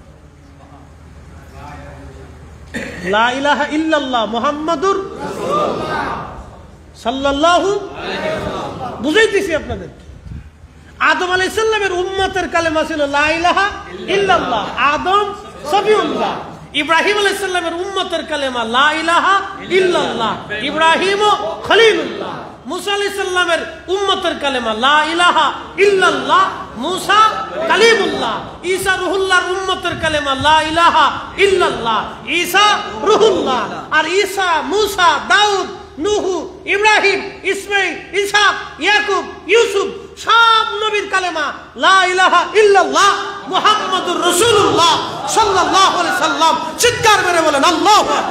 লা ইলাহা ইল্লাল্লাহ মুহাম্মাদুর রাসূলুল্লাহ সাল্লাল্লাহু আলাইহি ওয়াসাল্লাম। বুঝাইতেছি আপনাদের, আদম আলাইহিস সালামের উম্মতের কালেমা ছিল লা ইলাহা ইল্লাল্লাহ আদম সফিউল্লাহ। ইব্রাহিম আলাইহিস সালামের উম্মতের কালেমা লা ইলাহা ইল্লাল্লাহ ইব্রাহিম খলিলুল্লাহ। মুসা আলাইহিস সালামের উম্মতের কালেমা লা ইলাহা ইল্লাল্লাহ মুসা কালিমুল্লাহ। ঈসা রুহুল্লাহর উম্মতের কালেমা লা ইলাহা ইল্লাল্লাহ ঈসা রুহুল্লাহ। আর ঈসা, মুসা, দাউদ, নূহ, ইব্রাহিম, ইসমাঈল, ইসহাক, ইয়াকুব, ইউসুফ সব নবীর কালেমা লা ইলাহা ইল্লাল্লাহ মুহাম্মাদুর রাসূলুল্লাহ সাল্লাল্লাহু আলাইহি সাল্লাম। চিৎকার করে বলেন আল্লাহু আকবার।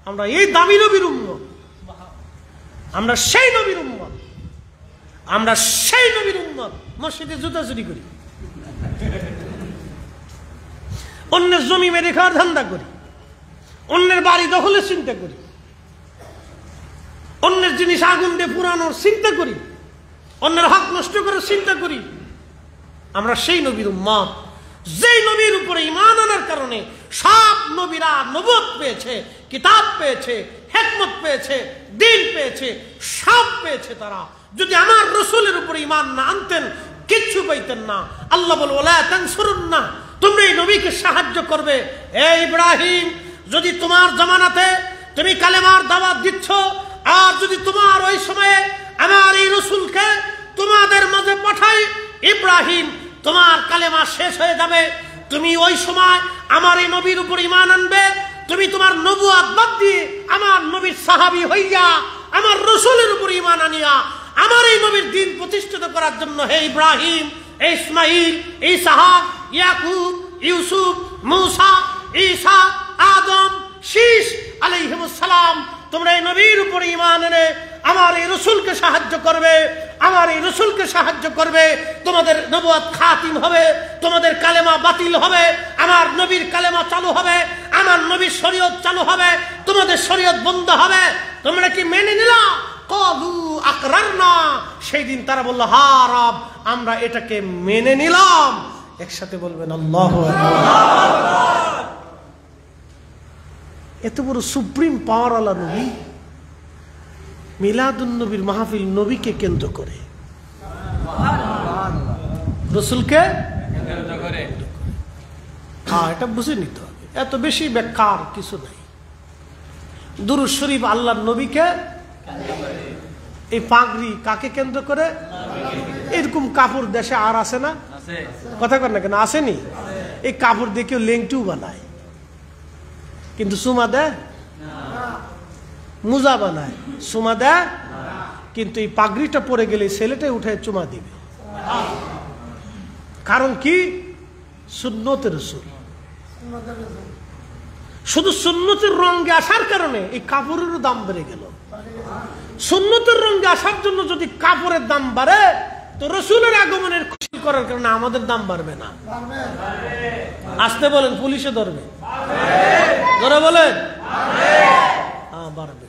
আমরা এই দামি নবীর উম্মত, আমরা সেই নবীর উম্মত, আমরা সেই নবীর উম্মত। মসজিদে জুতা চুরি করি, অন্যের জমি মেরে খাওয়ার ধান্দা করি, অন্যের বাড়ি দখলের চিন্তা করি, অন্যের জিনিস আগুন দিয়ে পুরানোর চিন্তা করি, অন্যের হক নষ্ট করার চিন্তা করি। আমরা সেই নবীর উম্মত যেই নবীর উপরে ঈমান আনার কারণে সব নবীরা নবুয়ত পেয়েছে, কিতাব পেয়েছে, হিকমত পেয়েছে, দ্বীন পেয়েছে, সব পেয়েছে তারা। যদি আমার রাসূলের উপরে ঈমান না আনতেন কিচ্ছু পাইতেন না। আল্লাহ বলে ওয়ালা তানসুরুন্না, তোমরা এই নবীকে সাহায্য করবে। এই ইব্রাহিম, যদি তোমার জামানাতে তুমি কালেমার দাওয়াত দিচ্ছ, আর যদি তোমার ওই সময়ে আমার এই রাসূলকে তোমাদের মাঝে পাঠাই, ইব্রাহিম তোমার কালেমা শেষ হয়ে যাবে। তুমি ওই সময় আমার এই নবীর উপর ঈমান আনবে, তুমি তোমার নবুয়ত বাদ দিয়ে আমার নবীর সাহাবী হইয়া আমার রাসূলের উপর ঈমান আনিয়া আমার এই নবীর দ্বীন প্রতিষ্ঠিত করার জন্য হে ইব্রাহিম, ইসমাঈল, ইসহাক, ইয়াকুব, ইউসুফ, মুসা, ঈসা, আদম, শীস আলাইহিমুস সালাম, তোমরা এই নবীর উপর ঈমান এনে আমার এই রাসূলকে সাহায্য করবে, আমার এই রাসূলকে সাহায্য করবে। তোমাদের নবুয়ত খাতিম হবে, তোমাদের কালেমা বাতিল হবে, আমার নবীর কালেমা চালু হবে, আমার নবীর শরীয়ত চালু হবে, তোমাদের শরীয়ত বন্ধ হবে। তোমরা কি মেনে নিলা? ক্বালু আকরারনা। সেই দিন তারা বলল হা রব, আমরা এটাকে মেনে নিলাম। একসাথে বলবেন আল্লাহু আকবার। এত বড় সুপ্রিম পাওয়ার আলা নবী, মিলাদুন নবীর মাহফিল নবীকে কেন্দ্র করে, রাসূলকে কেন্দ্র করে। হ্যাঁ, এটা বুঝে নিতে হবে, এত বেশি ব্যাখ্যার কিছু নাই। দুরূদ শরীফ আল্লাহর নবীকে, এই পাগড়ি কাকে কেন্দ্র করে? এরকম কাপড় দেশে আর আছে না? কথা কর না কেন, আসেনি? এই কাপড় দিয়ে কেউ লেংটিও বানায়, কিন্তু সুমা দেয়, মুজা বানায়, সুমা দেয়, কিন্তু এই পাগড়িটা পরে গেলে ছেলেটাই উঠে চুমা দিবে। কারণ কি? সুন্নতের রাসূল। শুধু সুন্নতের রঙে আসার কারণে এই কাপড়েরও দাম বেড়ে গেল। সুন্নতের রঙে আসার জন্য যদি কাপড়ের দাম বাড়ে, তো রাসূলের আগমনের খুশি করার কারণে আমাদের দাম বাড়বে না? আসতে বলেন, পুলিশে ধরবে, ধরে বলেন হ্যাঁ বাড়বে।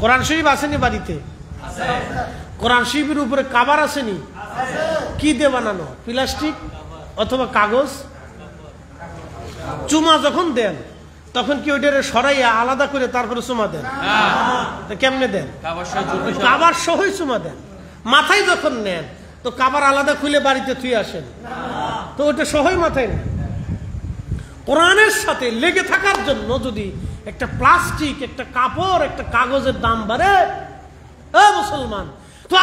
কোরআন শরীফ আসেনি বাড়িতে? কোরআন শরীফের উপরে কাভার আসেনি? কি দিয়ে বানানো? প্লাস্টিক অথবা কাগজ। চুমা যখন দেন তখন কি ওইটারে সরাইয়া আলাদা করে তারপরে চুমা দেন? কেমনে দেন? কাভার সহই চুমা দেন। মাথায় যখন নেন তো কাভার আলাদা খুলে বাড়িতে থুয়ে আসেন, তো ওটা সহই মাথায় নেন। কোরআনের সাথে লেগে থাকার জন্য যদি একটা প্লাস্টিক, একটা কাপড়, একটা কাগজের দাম বাড়ে, মুসলমান, তো